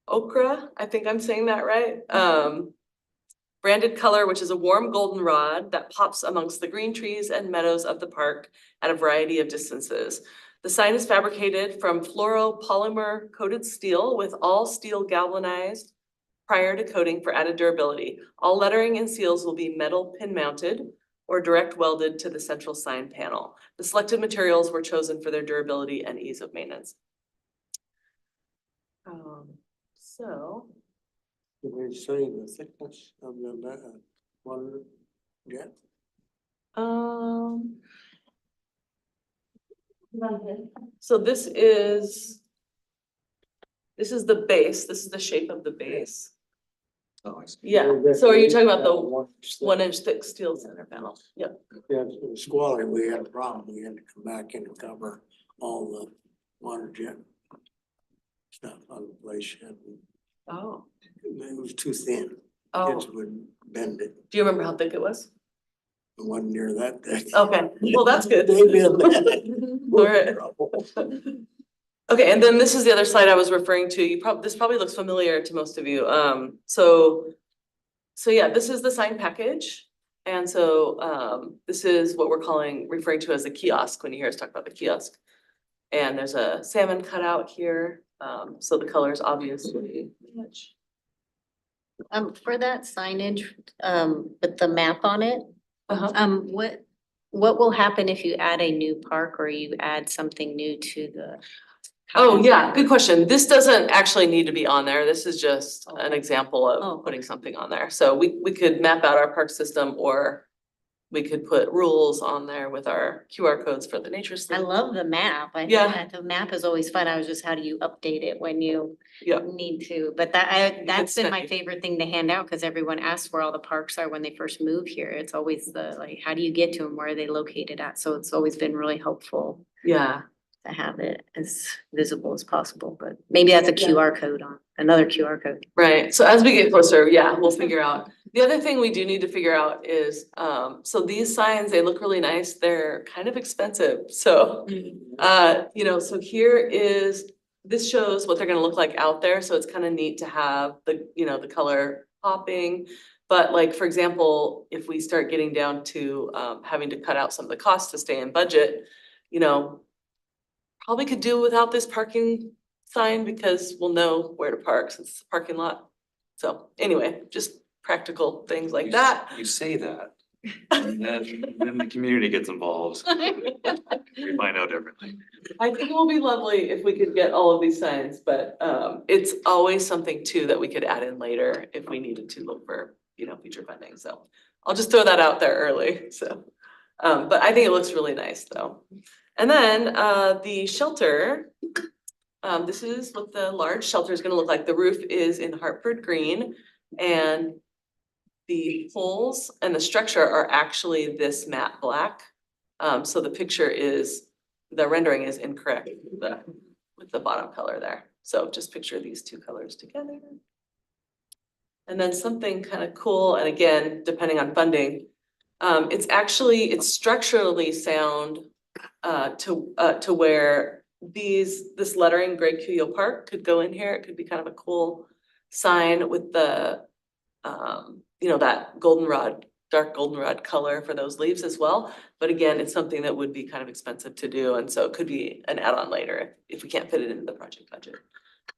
ochre, I think I'm saying that right. Branded color, which is a warm goldenrod that pops amongst the green trees and meadows of the park at a variety of distances. The sign is fabricated from fluoropolymer coated steel with all steel galvanized prior to coating for added durability. All lettering and seals will be metal pin mounted or direct welded to the central sign panel. The selected materials were chosen for their durability and ease of maintenance. So. Can we say the thickness of the water jet? So this is the base, this is the shape of the base. Oh, I see. Yeah, so are you talking about the 1 inch thick steel center panel? Yep. Yeah, in Squally, we had a problem. We had to come back and cover all the water jet stuff on the place. And Oh, it was too thin. oh, Kids would bend it. do you remember how thick it was? It wasn't near that thick. Okay, well, that's good. They bend that. All right. Okay, and then this is the other slide I was referring to. This probably looks familiar to most of you. So yeah, this is the sign package. And so this is what we're referring to as a kiosk when you hear us talk about the kiosk. And there's a salmon cutout here, so the colors obviously match. For that signage, with the map on it, Uh-huh. what will happen if you add a new park or you add something new to the? Oh, yeah, good question. This doesn't actually need to be on there. This is just an example Oh, of putting something on there. So we could map out our park system, or we could put rules on there with our QR codes for the nature. I love the map. I think Yeah. that the map is always fun. I was just, how do you update it when you Yep. need to? But that's been my snazzy. favorite thing to hand out, because everyone asks where all the parks are when they first move here. It's always the, like, how do you get to them? Where are they located at? So it's always been really helpful Yeah. to have it as visible as possible, but maybe that's a QR code on, another QR code. Right, so as we get closer, yeah, we'll figure out. The other thing we do need to figure out is, so these signs, they look really nice, they're kind of expensive, so. So here is, this shows what they're gonna look like out there, so it's kind of neat to have the color popping. But like, for example, if we start getting down to having to cut out some of the costs to stay in budget, probably could do without this parking sign, because we'll know where to park since it's a parking lot. So anyway, just practical things like that. You say that, and then the community gets involved. We find out differently. I think it will be lovely if we could get all of these signs, but it's always something too that we could add in later if we needed to look for, future funding. So I'll just throw that out there early, so. But I think it looks really nice though. And then the shelter, this is what the large shelter is gonna look like. The roof is in Hartford green, and the poles and the structure are actually this matte black. So the rendering is incorrect with the bottom color there. So just picture these two colors together. And then something kind of cool, and again, depending on funding, it's structurally sound to where this lettering, Greg Cuyel Park, could go in here. It could be kind of a cool sign with the that dark goldenrod color for those leaves as well. But again, it's something that would be kind of expensive to do, and so it could be an add-on later if we can't fit it into the project budget.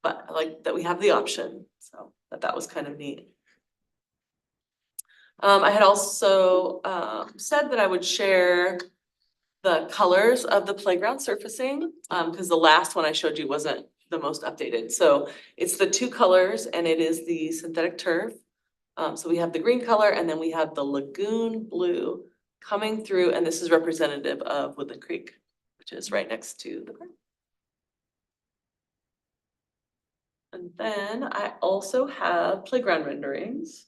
But I like that we have the option, so that was kind of neat. I had also said that I would share the colors of the playground surfacing, because the last one I showed you wasn't the most updated. So it's the two colors, and it is the synthetic turf. So we have the green color, and then we have the lagoon blue coming through, and this is representative of Woodland Creek, which is right next to the park. And then I also have playground renderings.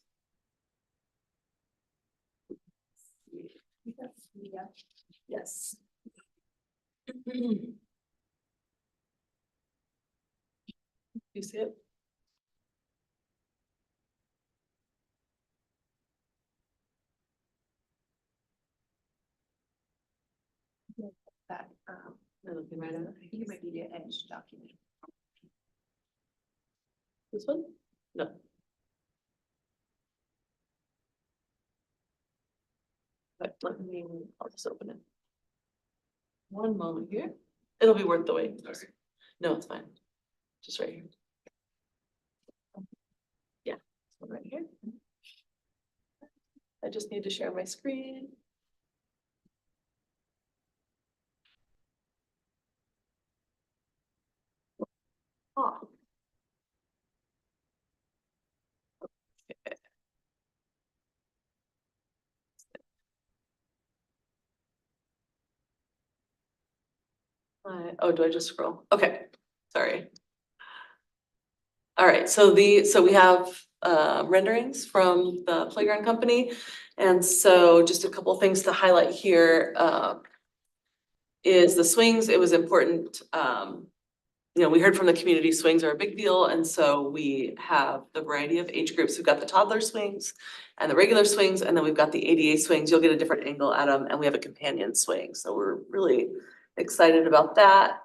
Yes. You see it? That, I'm looking right at it. I think it might be the edge document. This one? No. But I'll just open it. One moment here. It'll be worth the wait. No, it's fine. Just right here. Yeah, this one right here. I just need to share my screen. Oh. Okay. Oh, do I just scroll? Okay, sorry. All right, so we have renderings from the playground company. And so just a couple things to highlight here is the swings. It was important. We heard from the community, swings are a big deal. And so we have the variety of age groups. We've got the toddler swings and the regular swings, and then we've got the ADA swings. You'll get a different angle at them, and we have a companion swing. So we're really excited about that.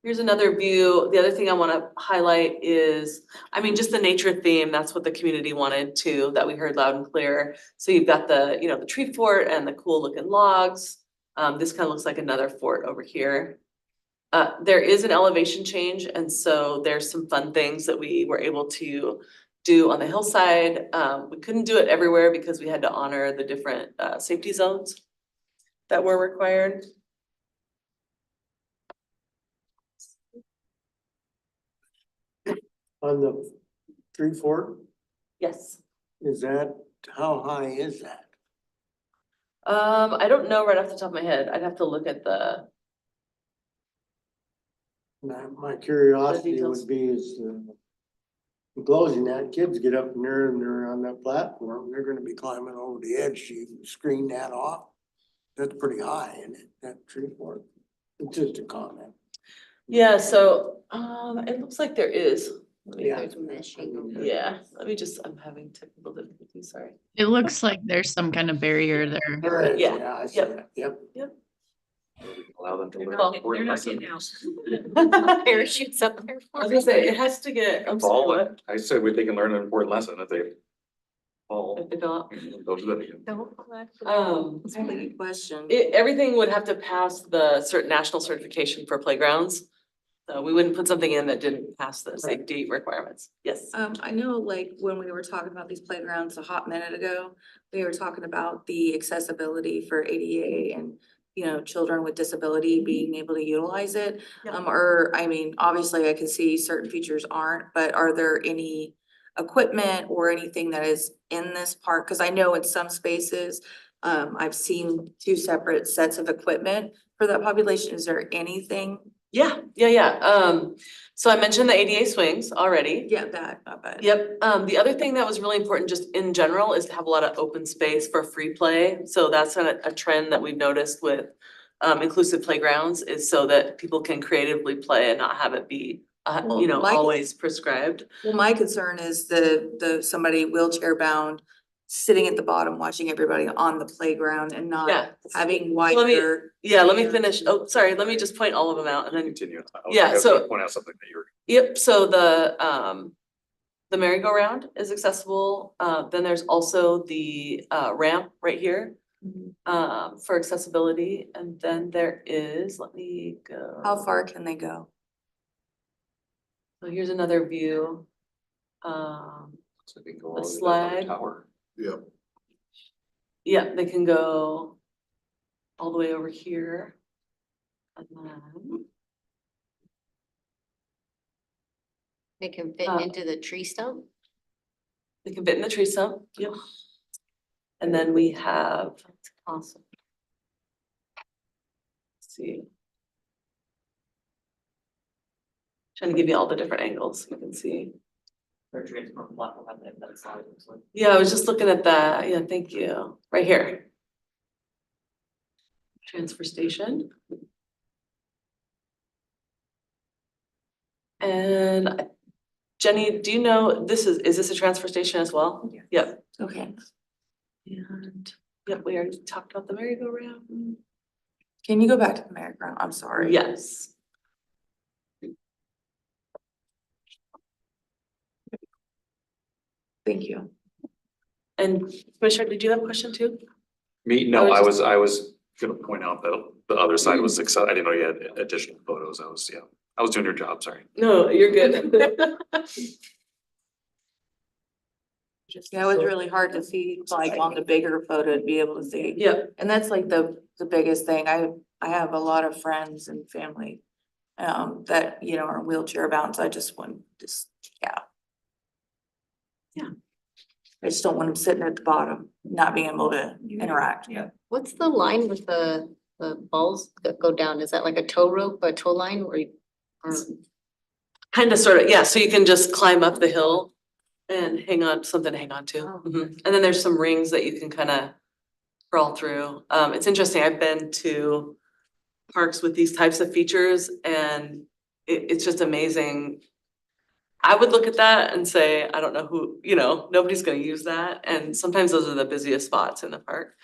Here's another view. The other thing I want to highlight is, just the nature theme. That's what the community wanted too, that we heard loud and clear. So you've got the tree fort and the cool looking logs. This kind of looks like another fort over here. There is an elevation change, and so there's some fun things that we were able to do on the hillside. We couldn't do it everywhere because we had to honor the different safety zones that were required. On the tree fort, Yes. is that, how high is that? I don't know right off the top of my head. I'd have to look at the, My curiosity details. would be is, in closing that, kids get up in there and they're on that platform, they're gonna be climbing over the edge, you screen that off. That's pretty high, isn't it, that tree fort? It's just a comment. yeah, so, it looks like there is. Yeah. There's meshing over Yeah, let me just, I'm having technical difficulty, sorry. It looks like there's some kind of barrier there. There is, Yeah, yeah, I see yep. that, yep. Allow them to learn. Well, important lessons. Parachutes up there. I was gonna say, it has to get, I'm sorry, Fall, what? I said they can learn an important lesson if they fall. If they go up. Those are the. That's a really good question. Everything would have to pass the national certification for playgrounds. So we wouldn't put something in that didn't pass the safety requirements. Yes. I know like when we were talking about these playgrounds a hot minute ago, we were talking about the accessibility for ADA and, you know, children with disability being able to utilize it. Yeah. Or, I mean, obviously I can see certain features aren't, but are there any equipment or anything that is in this park? Cause I know in some spaces, I've seen two separate sets of equipment for that population. Is there anything? Yeah. So I mentioned the ADA swings already. Yeah, that, not bad. Yep. The other thing that was really important just in general is to have a lot of open space for free play. So that's a trend that we've noticed with inclusive playgrounds is so that people can creatively play and not have it be, Well, my- always prescribed. Well, my concern is the somebody wheelchair bound, sitting at the bottom, watching everybody on the playground and Yeah. not having Let me- wider. Yeah, let me finish. Oh, sorry, let me just point all of them out and then, Continue. Yeah, I was so- gonna point out something that you're. yep, so the merry-go-round is accessible. Then there's also the ramp right here for accessibility. And then there is, let me go. How far can they go? So here's another view. So they can go all The the way down to the slide. tower. Yep. Yeah, they can go all the way over here. And then, They can fit Uh, into the tree stump. they can fit in the tree stump. Yep. And then we have, that's awesome. Let's see. Trying to give you all the different angles so you can see. Yeah, I was just looking at that. Yeah, thank you. Right here. Transfer station. And Jenny, do you know, is this a transfer station as well? Yes. Yep. Okay. And, yep, we already talked about the merry-go-round. Can you go back to the merry-go-round? I'm sorry. Yes. Thank you. And Commissioner, did you have a question too? No, I was I was gonna point out that the other side was I didn't know you had additional photos. I was doing your job, sorry. No, you're good. Yeah, it was really hard to see, like on the bigger photo to be able to see. Yep. And that's like the biggest thing. I have a lot of friends and family that, you know, are wheelchair bound. So I just want yeah. Yeah. I just don't want them sitting at the bottom, not being able to interact. Yeah. What's the line with the balls that go down? Is that like a tow rope, a tow line where you? or- Kind of, sort of, yeah, so you can just climb up the hill and hang on, something to hang on to. Oh, Mhm. And then there's some rings that you can kind of crawl through. It's interesting, I've been to parks with these types of features and it's just amazing. I would look at that and say, I don't know who, nobody's gonna use that. And sometimes those are the busiest spots in the park.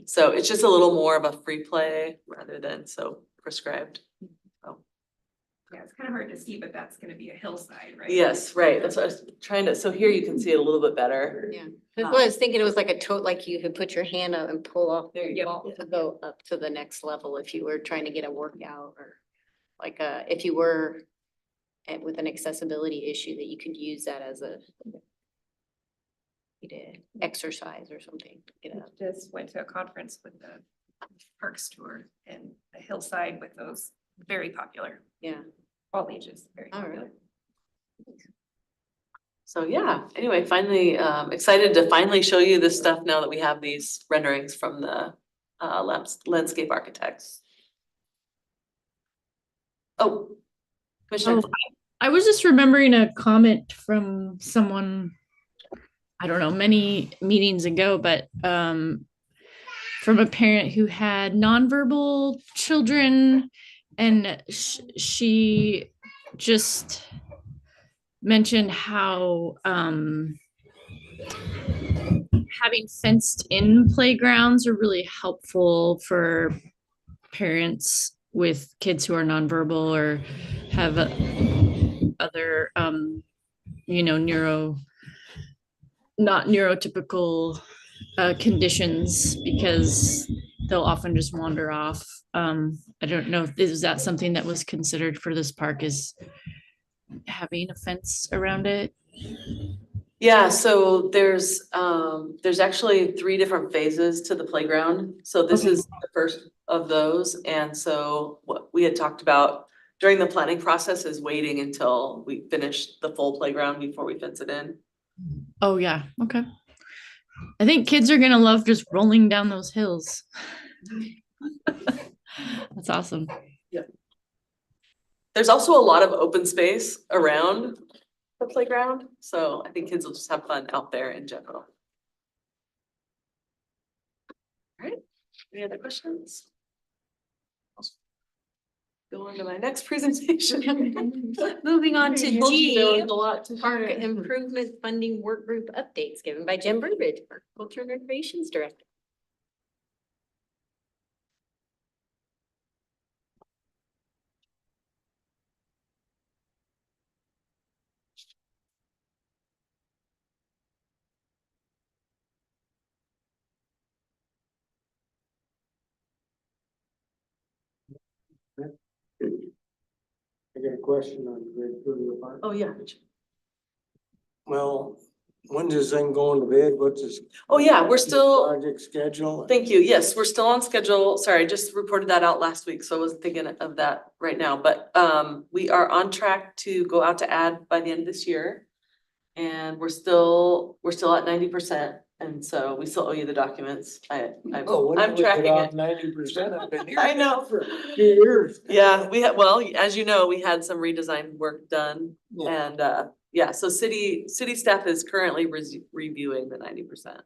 So it's just a little more of a free play rather than so prescribed. So Yeah, it's kind of hard to see, but that's gonna be a hillside, right? Yes, right, that's what I was trying to, so here you can see it a little bit better. Yeah, that's what I was thinking. It was like a tote, like you could put your hand up and pull off There you the go. vault to go up to the next level if you were trying to get a workout or like if you were with an accessibility issue that you could use that as a exercise or something, you know. Just went to a conference with the Parks Tour and a hillside with those, very popular, Yeah. all ages, very All popular. right. So yeah, anyway, finally, excited to finally show you this stuff now that we have these renderings from the landscape architects. Oh, Commissioner. Oh, I was just remembering a comment from someone, I don't know, many meetings ago, but from a parent who had nonverbal children, and she just mentioned how having fenced in playgrounds are really helpful for parents with kids who are nonverbal or have other not neurotypical conditions, because they'll often just wander off. I don't know, is that something that was considered for this park, is having a fence around it? Yeah, so there's actually 3 different phases to the playground. So this is the first of those. And so what we had talked about during the planning process is waiting until we finish the full playground before we fence it in. Oh, yeah, okay. I think kids are gonna love just rolling down those hills. That's awesome. Yeah. There's also a lot of open space around the playground, so I think kids will just have fun out there in general. All right, any other questions? Go on to my next presentation. Moving on to Told you there G, was a lot to Park share. Improvement Funding Work Group updates given by Jim Burbidge, Park Culture and Recreations Director. I got a question on Grade 30 Park. Oh, yeah. Well, when's this thing going to bid? What's this? Oh, yeah, we're still, Project schedule? thank you. Yes, we're still on schedule. Sorry, I just reported that out last week, so I wasn't thinking of that right now, but we are on track to go out to ad by the end of this year. And we're still at 90%, and so we still owe you the documents. I'm tracking it. 90%. I've been here. I know. For a few years. Yeah, we had, well, as you know, we had some redesign work done, Yeah. and yeah, so city staff is currently reviewing the 90%.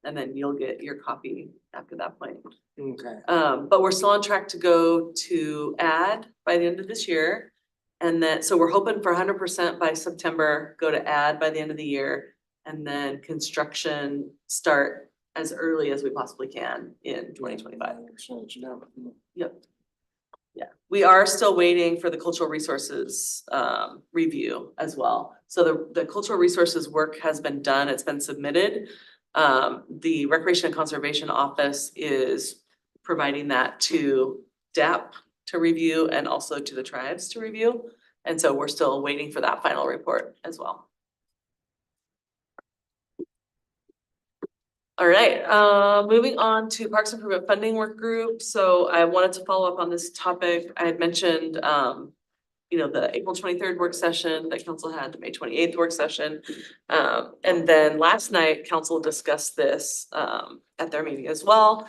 And then you'll get your copy after that point. Okay. But we're still on track to go to ad by the end of this year. And then, so we're hoping for 100% by September, go to ad by the end of the year. And then construction start as early as we possibly can in 2025. Yep. Yeah, we are still waiting for the cultural resources review as well. So the cultural resources work has been done, it's been submitted. The Recreation and Conservation Office is providing that to DAP to review and also to the tribes to review. And so we're still waiting for that final report as well. All right, moving on to Parks Improvement Funding Work Group. So I wanted to follow up on this topic. I had mentioned, the April 23rd work session that council had, the May 28th work session. And then last night, council discussed this at their meeting as well.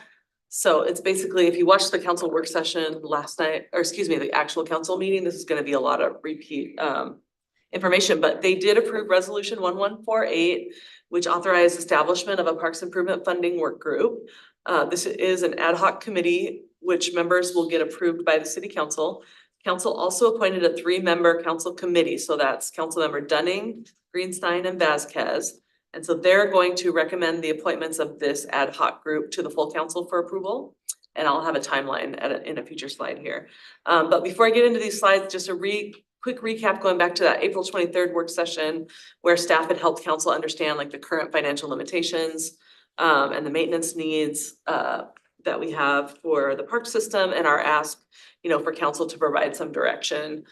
So it's basically, if you watched the council work session last night, or excuse me, the actual council meeting, this is gonna be a lot of repeat information, but they did approve resolution 1148, which authorized establishment of a Parks Improvement Funding Work Group. This is an ad hoc committee, which members will get approved by the city council. Council also appointed a 3-member council committee, so that's Councilmember Dunning, Greenstein, and Vasquez. And so they're going to recommend the appointments of this ad hoc group to the full council for approval. And I'll have a timeline in a future slide here. But before I get into these slides, just a quick recap going back to that April 23rd work session where staff had helped council understand like the current financial limitations and the maintenance needs that we have for the park system, and our ask, for council to provide some direction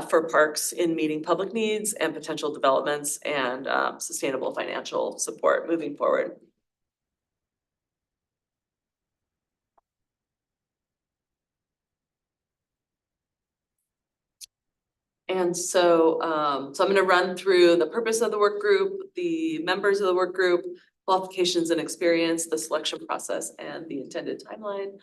for parks in meeting public needs and potential developments and sustainable financial support moving forward. And so, so I'm gonna run through the purpose of the work group, the members of the work group, qualifications and experience, the selection process, and the intended timeline.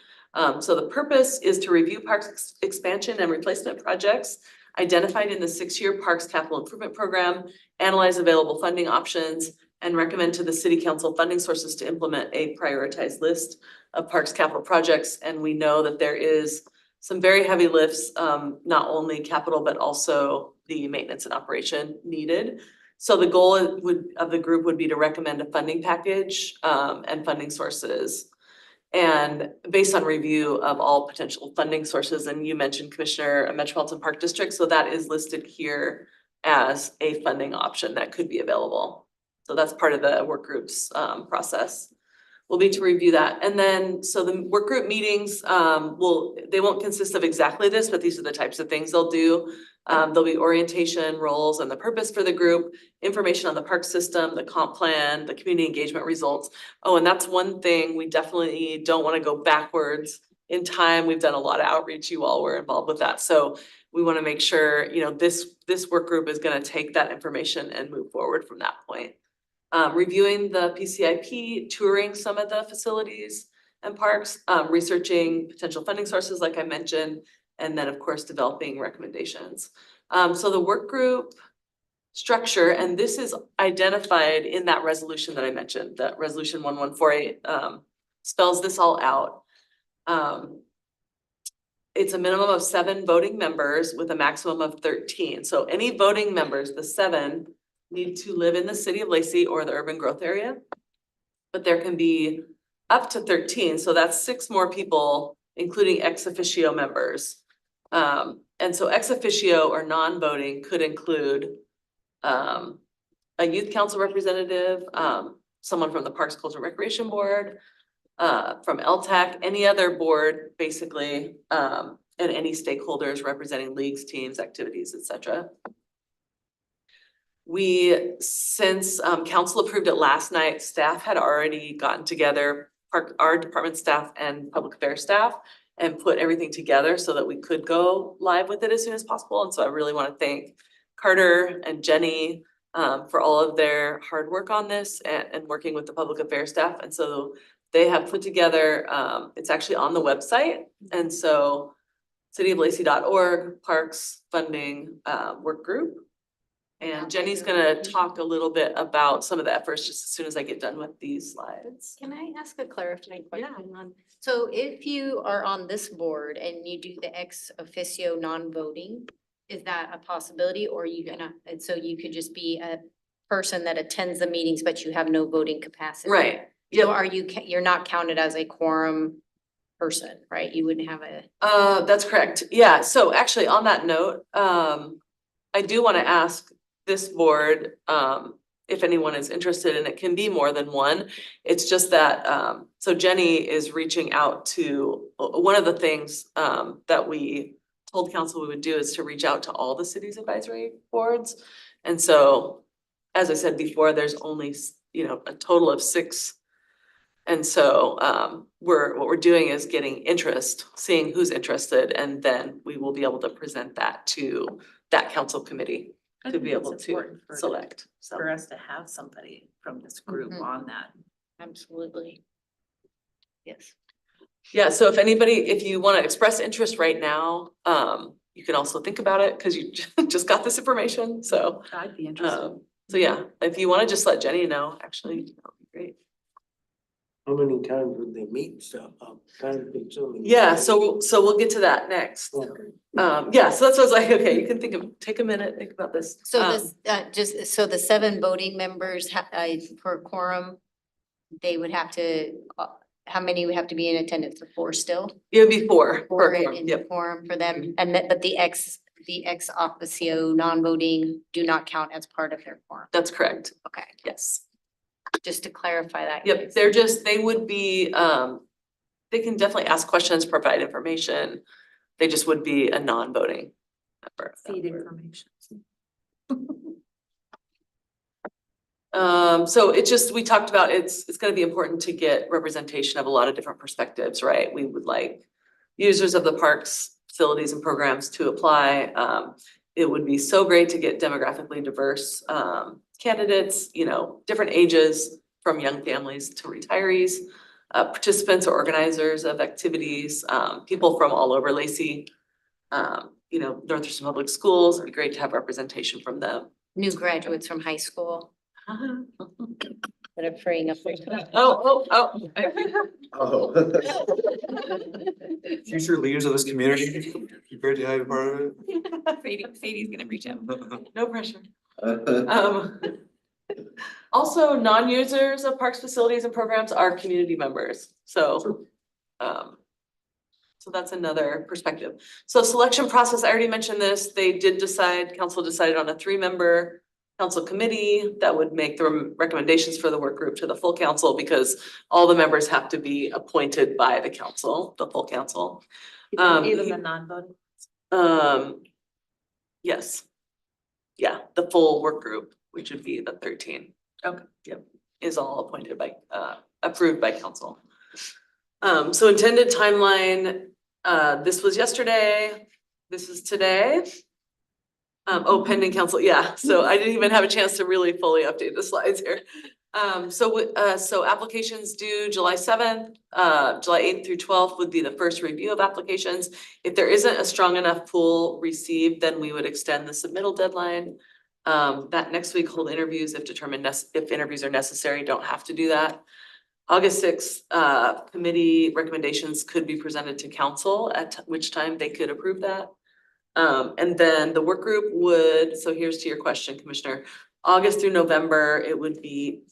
So the purpose is to review parks expansion and replacement projects identified in the 6-year Parks Capital Improvement Program, analyze available funding options, and recommend to the city council funding sources to implement a prioritized list of parks capital projects. And we know that there is some very heavy lifts, not only capital, but also the maintenance and operation needed. So the goal of the group would be to recommend a funding package and funding sources. And based on review of all potential funding sources, and you mentioned Commissioner, Metropolitan Park District, so that is listed here as a funding option that could be available. So that's part of the work group's process. Will be to review that. And then, so the work group meetings, they won't consist of exactly this, but these are the types of things they'll do. There'll be orientation, roles, and the purpose for the group, information on the park system, the comp plan, the community engagement results. Oh, and that's one thing we definitely don't want to go backwards in time. We've done a lot of outreach. You all were involved with that. So we want to make sure, this work group is going to take that information and move forward from that point. Reviewing the PCIP, touring some of the facilities and parks, researching potential funding sources, like I mentioned, and then of course, developing recommendations. So the work group structure, and this is identified in that resolution that I mentioned, that resolution 1148 spells this all out. It's a minimum of 7 voting members with a maximum of 13. So any voting members, the 7, need to live in the city of Lacey or the urban growth area, but there can be up to 13. So that's 6 more people, including ex officio members. And so ex officio or non-voting could include a youth council representative, someone from the Parks Culture and Recreation Board, from LTAC, any other board, basically, and any stakeholders representing leagues, teams, activities, etc. Since council approved it last night, staff had already gotten together, our department staff and public affairs staff, and put everything together so that we could go live with it as soon as possible. And so I really want to thank Carter and Jenny for all of their hard work on this and working with the public affairs staff. And so they have put together, it's actually on the website. And so cityoflacey.org, parks funding work group. And Jenny's gonna talk a little bit about some of the efforts just as soon as I get done with these slides. Can I ask a clarifying question on, so if you are on this board and you do the ex officio non-voting, is that a possibility, or are you gonna, and so you could just be a person that attends the meetings, but you have no voting capacity? Right, So are you, you're not counted as a quorum person, right? You wouldn't have a. That's correct. Yeah, so actually on that note, I do wanna ask this board, if anyone is interested, and it can be more than one. It's just that, so Jenny is reaching out to, one of the things that we told council we would do is to reach out to all the city's advisory boards. And so, as I said before, there's only, a total of 6. And so what we're doing is getting interest, seeing who's interested, and then we will be able to present that to that council committee to be able to select. So For us to have somebody from this group on that. Absolutely. Yes. yeah, so if you want to express interest right now, you can also think about it because you just got this information. So I'd be interested. so yeah, if you want to just let Jenny know, actually, that would be great. How many times would they meet, so, time consuming? Yeah, so we'll get to that next. Yeah, so that's what I was like, okay, you can take a minute, think about this. So this, so the 7 voting members per quorum, they would have to how many we have to be in attendance of 4 still? It would be 4 Four per quorum. in Yep. quorum for them, and that, but the ex officio non-voting do not count as part of their quorum. That's correct. Okay, Yes. just to clarify that. Yep, they would be, they can definitely ask questions, provide information. They just would be a non-voting member. Feed information. So it just, we talked about, it's gonna be important to get representation of a lot of different perspectives, right? We would like users of the parks, facilities and programs to apply. It would be so great to get demographically diverse, candidates, you know, different ages, from young families to retirees, participants or organizers of activities, people from all over Lacey. You know, Northeastern Public Schools, it'd be great to have representation from them. New graduates from high school that are freeing up their time. Oh. Oh. Future leaders of this community, great to have you part of it. Sadie's gonna reach out. No pressure. Also, non-users of parks, facilities and programs are community members, so. So that's another perspective. So selection process, I already mentioned this, they did decide, council decided on a 3-member council committee that would make the recommendations for the work group to the full council, because all the members have to be appointed by the council, the full council. Even the non-voting? Yes. Yeah, the full work group, which would be the 13. Okay. Yep, is all appointed by, approved by council. So intended timeline, this was yesterday, this is today. Oh, pending council, yeah, so I didn't even have a chance to really fully update the slides here. So applications due July 7th, July 8th through 12th would be the first review of applications. If there isn't a strong enough pool received, then we would extend the submittal deadline. That next week hold interviews if determined, if interviews are necessary, don't have to do that. August 6th, committee recommendations could be presented to council, at which time they could approve that. And then the work group would, so here's to your question, Commissioner, August through November, it would be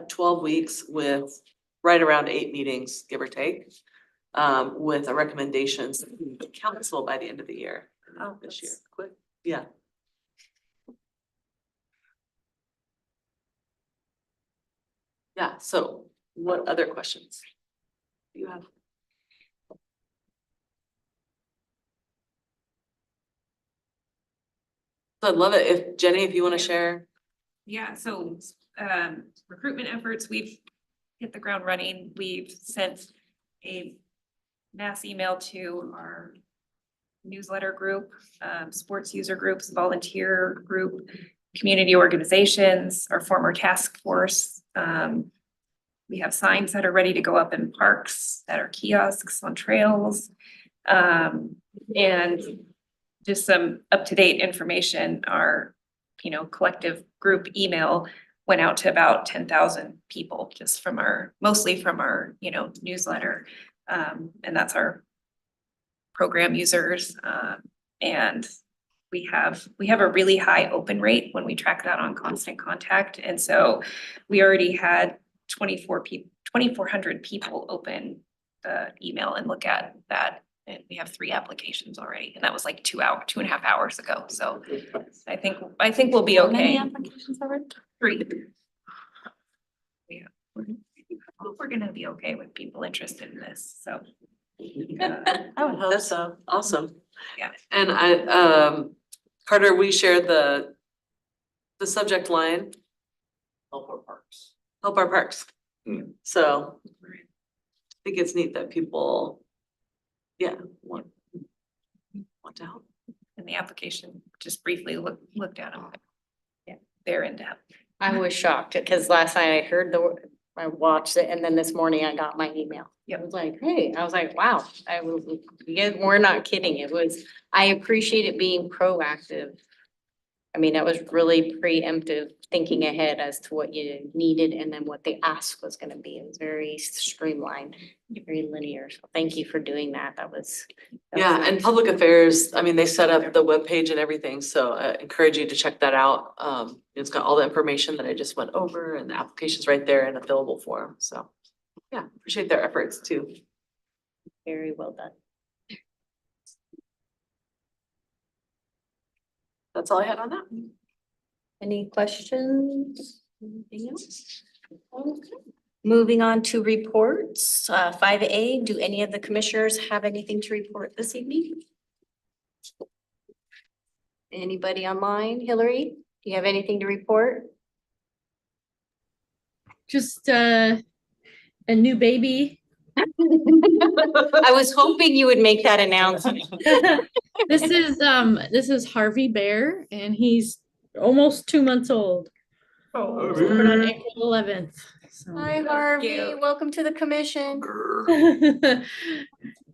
12 weeks with right around 8 meetings, give or take, with a recommendations to the council by the end of the year. Oh, This year, that's quick, yeah. Yeah, so what other questions do you have? So I'd love it if Jenny, if you want to share. Yeah, so recruitment efforts, we've hit the ground running. We've sent a mass email to our newsletter group, sports user groups, volunteer group, community organizations, our former task force. We have signs that are ready to go up in parks, that are kiosks on trails. And just some up-to-date information, our, collective group email went out to about 10,000 people just from mostly from our, newsletter. And that's our program users. And we have a really high open rate when we track that on Constant Contact. And so we already had 2,400 people open the email and look at that. And we have 3 applications already, and that was like 2.5 hours ago. So I think we'll be okay. How many applications already? 3. Yeah, we're gonna be okay with people interested in this, so. I would hope so. Awesome. Yeah. And I, Carter, we shared the subject line. Help our parks. Help our parks. So I think it's neat that people, want to help. And the application, just briefly looked at them. Yeah, they're in depth. I was shocked because last night I watched it, and then this morning I got my email. Yep. I was like, hey, I was like, wow, we're not kidding. I appreciate it being proactive. I mean, that was really preemptive, thinking ahead as to what you needed and then what the ask was gonna be. It was very streamlined, very linear. So thank you for doing that. That was Yeah, and nice. public affairs, I mean, they set up the webpage and everything, so I encourage you to check that out. It's got all the information that I just went over and the application's right there in a fillable form, so. yeah, appreciate their efforts too. Very well done. That's all I had on that. Any questions? Anything else? Okay. Moving on to reports, 5A, do any of the commissioners have anything to report this evening? Anybody online? Hillary, do you have anything to report? Just a new baby. I was hoping you would make that announcement. This is Harvey Bear, and he's almost 2 months old. Oh. Born on April 11th. So. Hi, Harvey, welcome to the commission.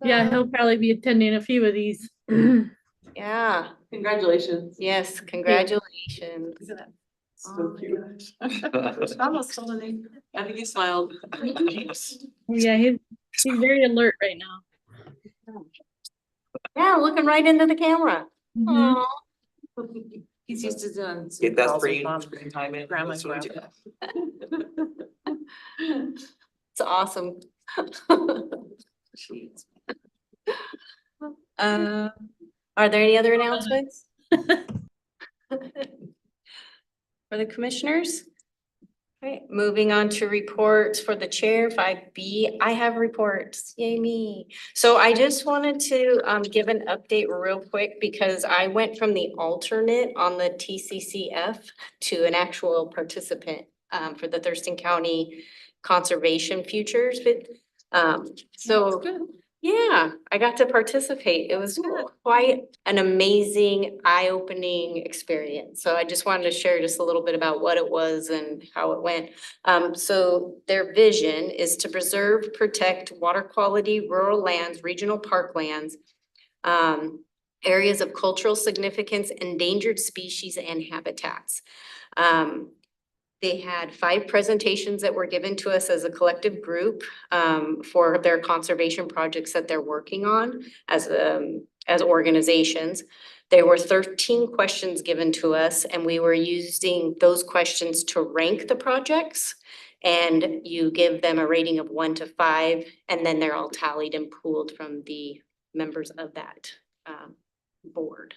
Yeah, he'll probably be attending a few of these. Yeah, Congratulations. yes, congratulations. Look at that. So cute. Almost told me. I think he smiled. Yeah, he's very alert right now. Yeah, looking right into the camera. Mhm. Aw. He's used to doing. Zoom Get that calls with screen, mom, screen time in. Grandma, That's what we grandpa. do. It's awesome. Jeez. Are there any other announcements? For the commissioners? Okay, moving on to reports for the chair, 5B. I have reports, yay me. So I just wanted to give an update real quick because I went from the alternate on the TCCF to an actual participant for the Thurston County Conservation Futures bid. So yeah, I got to participate. It was quite an amazing, eye-opening experience. So I just wanted to share just a little bit about what it was and how it went. So their vision is to preserve, protect water quality, rural lands, regional parklands, areas of cultural significance, endangered species and habitats. They had 5 presentations that were given to us as a collective group for their conservation projects that they're working on as organizations. There were 13 questions given to us, and we were using those questions to rank the projects. And you give them a rating of 1 to 5, and then they're all tallied and pooled from the members of that board.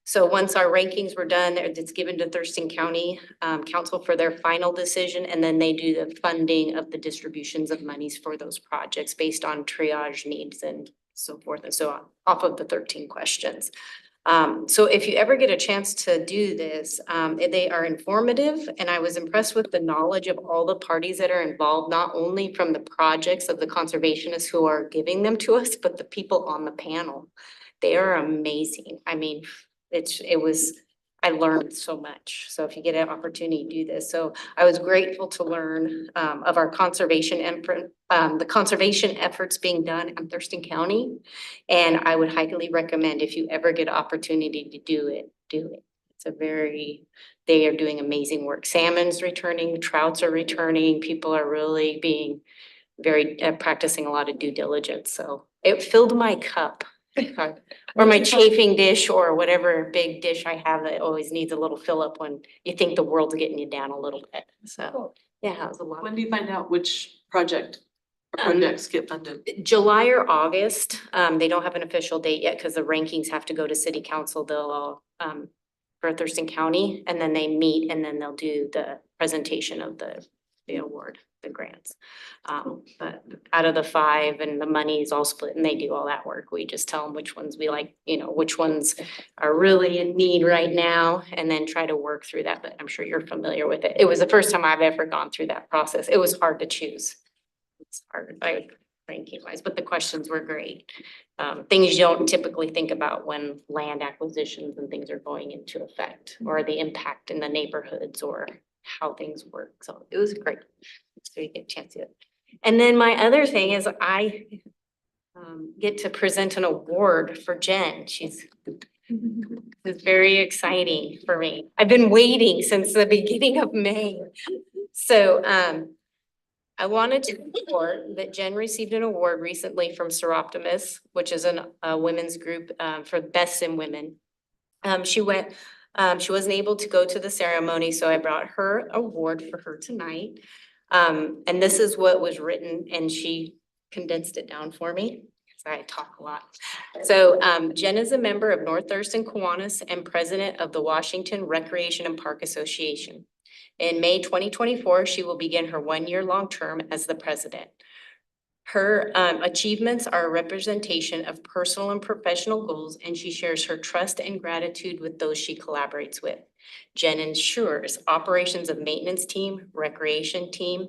So once our rankings were done, it's given to Thurston County Council for their final decision, and then they do the funding of the distributions of monies for those projects based on triage needs and so forth and so on, off of the 13 questions. So if you ever get a chance to do this, they are informative, and I was impressed with the knowledge of all the parties that are involved, not only from the projects of the conservationists who are giving them to us, but the people on the panel. They are amazing. I mean, I learned so much. So if you get an opportunity to do this. So I was grateful to learn of our conservation the conservation efforts being done in Thurston County. And I would highly recommend if you ever get an opportunity to do it, do it. They are doing amazing work. Salmon's returning, trouts are returning. People are really being practicing a lot of due diligence. So it filled my cup. Or my chafing dish or whatever big dish I have that always needs a little fill up when you think the world's getting you down a little bit. So, yeah, it was a lot. When do you find out which projects get funded? July or August. They don't have an official date yet because the rankings have to go to city council. They'll all for Thurston County, and then they meet and then they'll do the presentation of the award, the grants. But out of the 5 and the money is all split and they do all that work. We just tell them which ones we like, which ones are really in need right now, and then try to work through that. But I'm sure you're familiar with it. It was the first time I've ever gone through that process. It was hard to choose. It's hard, ranking wise, but the questions were great. Things you don't typically think about when land acquisitions and things are going into effect, or the impact in the neighborhoods or how things work. So it was great. So you get a chance to it. And then my other thing is I get to present an award for Jen. It's very exciting for me. I've been waiting since the beginning of May. So I wanted to report that Jen received an award recently from Seroptimus, which is a women's group for Best in Women. She wasn't able to go to the ceremony, so I brought her award for her tonight. And this is what was written, and she condensed it down for me, because I talk a lot. So, Jen is a member of North Thurston Kiwanis and president of the Washington Recreation and Park Association. In May 2024, she will begin her one-year-long term as the president. Her achievements are a representation of personal and professional goals, and she shares her trust and gratitude with those she collaborates with. Jen ensures operations of maintenance team, recreation team,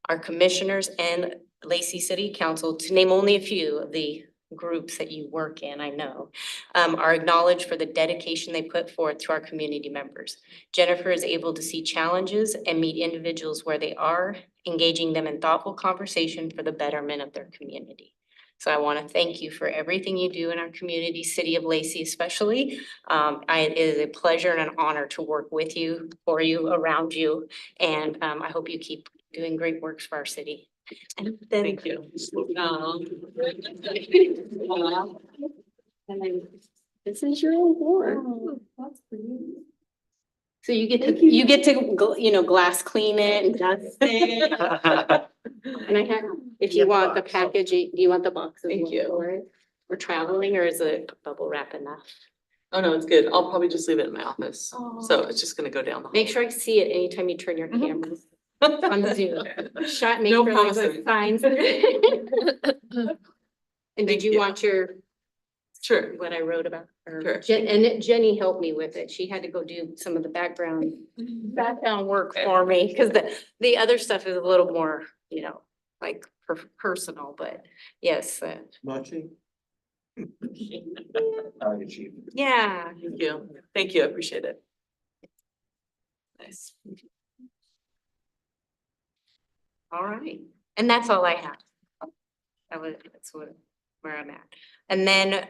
our commissioners, and Lacey City Council, to name only a few of the groups that you work in, I know, are acknowledged for the dedication they put forth to our community members. Jennifer is able to see challenges and meet individuals where they are, engaging them in thoughtful conversation for the betterment of their community. So I want to thank you for everything you do in our community, City of Lacey especially. It is a pleasure and an honor to work with you, for you, around you, and I hope you keep doing great works for our city. And then, Thank you. and then this is your award. That's for you. So you get to, glass clean it and dust it. And I have, if you want the package, do you want the box? Thank you. For it? We're traveling, or is it bubble wrap enough? Oh, no, it's good. I'll probably just leave it in my office. So it's just gonna go down the hall. Make sure I see it anytime you turn your camera on Zoom. Shot, make No sure there's promises. signs. And did you want your, Sure. what I wrote about? Or Sure. Jenny helped me with it. She had to go do some of the background work for me, because the other stuff is a little more, like personal, but yes. Muchie? Yeah. Thank you. Thank you. I appreciate it. Nice. All right, and that's all I have. Where I'm at. And then,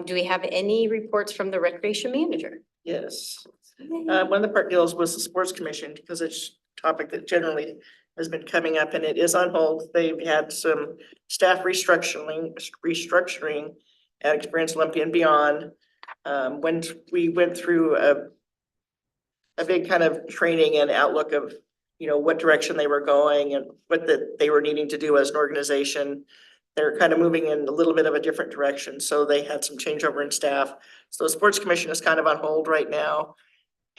do we have any reports from the recreation manager? Yes. One of the part deals was the sports commission, because it's a topic that generally has been coming up, and it is on hold. They've had some staff restructuring at Experience Olympia and beyond. When we went through a big kind of training and outlook of, what direction they were going and what they were needing to do as an organization. They're kind of moving in a little bit of a different direction, so they had some changeover in staff. So the sports commission is kind of on hold right now,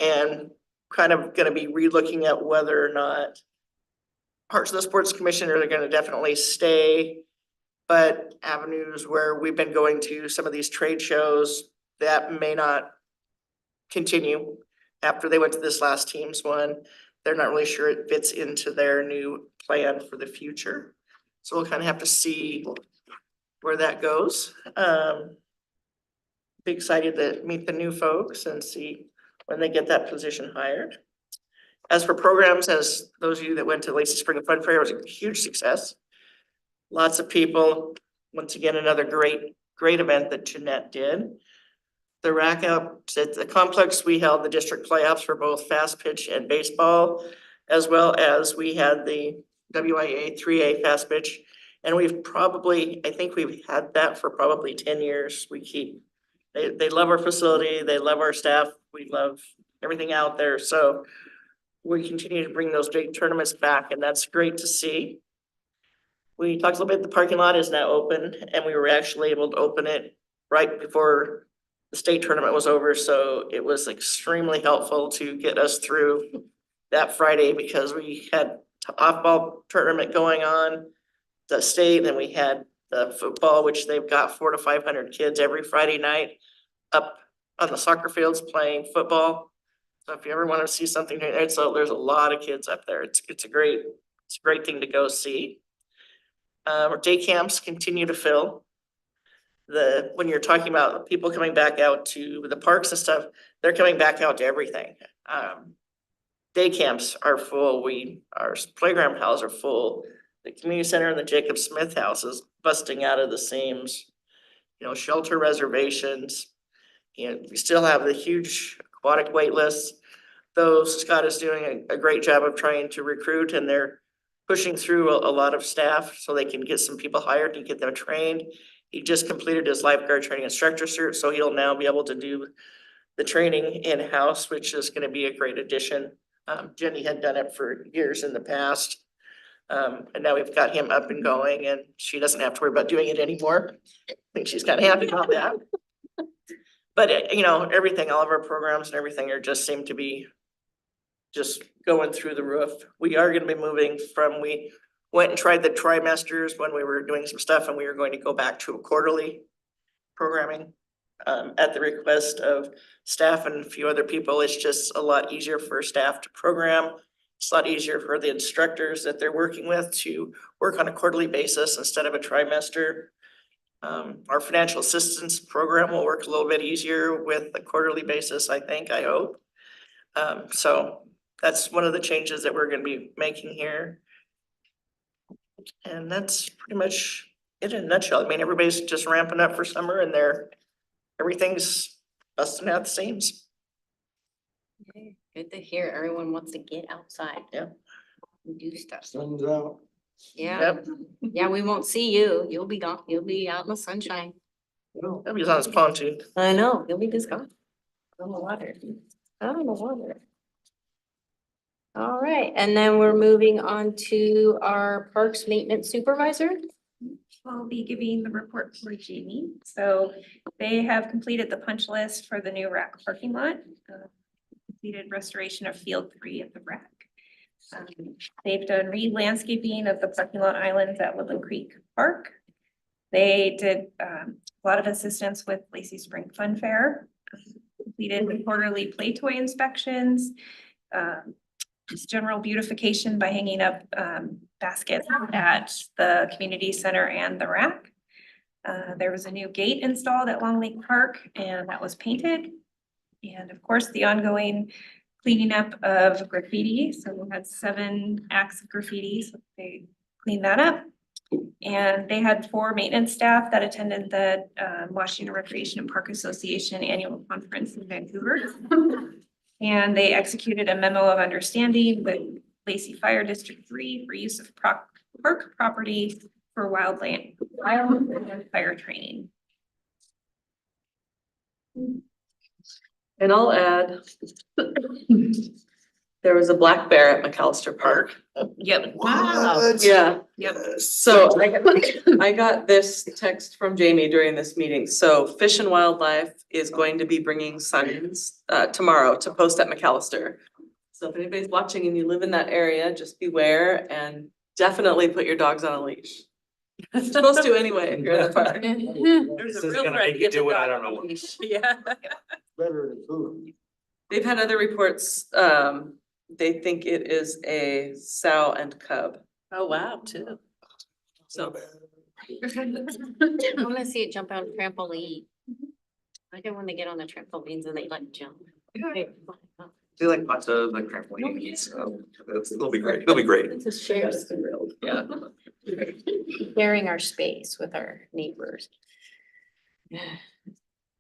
and kind of gonna be relooking at whether or not parts of the sports commission are gonna definitely stay, but avenues where we've been going to some of these trade shows, that may not continue. After they went to this last team's one, they're not really sure it fits into their new plan for the future. So we'll kind of have to see where that goes. Be excited to meet the new folks and see when they get that position hired. As for programs, as those of you that went to Lacey Spring Fun Fair, it was a huge success. Lots of people. Once again, another great event that Jeanette did. The rack out at the complex, we held the district playoffs for both fast pitch and baseball, as well as we had the WIA 3A fast pitch. And I think we've had that for probably 10 years. They love our facility, they love our staff, we love everything out there. So we continue to bring those big tournaments back, and that's great to see. We talked a little bit, the parking lot is now open, and we were actually able to open it right before the state tournament was over, so it was extremely helpful to get us through that Friday, because we had off-ball tournament going on, the state, and we had the football, which they've got 400 to 500 kids every Friday night up on the soccer fields playing football. So if you ever want to see something, there's a lot of kids up there. It's a great thing to go see. Our day camps continue to fill. When you're talking about people coming back out to the parks and stuff, they're coming back out to everything. Day camps are full. Our playground houses are full. The community center and the Jacob Smith house is busting out of the seams. Shelter reservations. We still have the huge aquatic wait lists. Though Scott is doing a great job of trying to recruit, and they're pushing through a lot of staff so they can get some people hired and get them trained. He just completed his lifeguard training instructor cert, so he'll now be able to do the training in-house, which is going to be a great addition. Jenny had done it for years in the past. And now we've got him up and going and she doesn't have to worry about doing it anymore. I think she's kind of happy about that. But you know, everything, all of our programs and everything are just seem to be just going through the roof. We are gonna be moving from, we went and tried the trimesters when we were doing some stuff and we are going to go back to a quarterly programming. At the request of staff and a few other people, it's just a lot easier for staff to program. It's a lot easier for the instructors that they're working with to work on a quarterly basis instead of a trimester. Our financial assistance program will work a little bit easier with a quarterly basis, I think, I hope. So that's one of the changes that we're gonna be making here. And that's pretty much it in a nutshell. I mean, everybody's just ramping up for summer and everything's busting out the seams. Okay, good to hear. Everyone wants to get outside. Yeah. And do stuff. Sun's out. Yeah, Yep, yeah, we won't see you. You'll be gone. You'll be out in the sunshine. he's on his pontoon. I know, you'll be just gone. On the water. Out on the water. All right, and then we're moving on to our parks maintenance supervisor. I'll be giving the report for Jamie. So they have completed the punch list for the new rack parking lot. Completed restoration of field 3 at the rack. They've done re-landscaping of the parking lot islands at Woodland Creek Park. They did a lot of assistance with Lacey Spring Fun Fair. Completed the quarterly play toy inspections. Just general beautification by hanging up baskets at the community center and the rack. There was a new gate installed at Long Lake Park and that was painted. And of course, the ongoing cleaning up of graffiti. So we had 7 acts of graffiti, so they cleaned that up. And they had 4 maintenance staff that attended the Washington Recreation and Park Association annual conference in Vancouver. And they executed a memo of understanding with Lacey Fire District 3 for use of park property for wildland fire training. And I'll add, there was a black bear at McAllister Park. Yep. What? Yeah, Yep. so I got this text from Jamie during this meeting. So Fish and Wildlife is going to be bringing signs tomorrow to post at McAllister. So if anybody's watching and you live in that area, just beware and definitely put your dogs on a leash. You're supposed to anyway, if you're in the park. There's This a is real gonna threat make to you get the do it, I dog don't on know. a leash. Yeah. Better than food. They've had other reports, they think it is a sow and cub. Oh, wow, too. So I wanna see it jump on a trampoline. I like it when they get on the trampolines and they like jump. Do like hot tubs, like trampolines, so it'll be great, it'll be great. It's a shared thrill. yeah. Sharing our space with our neighbors.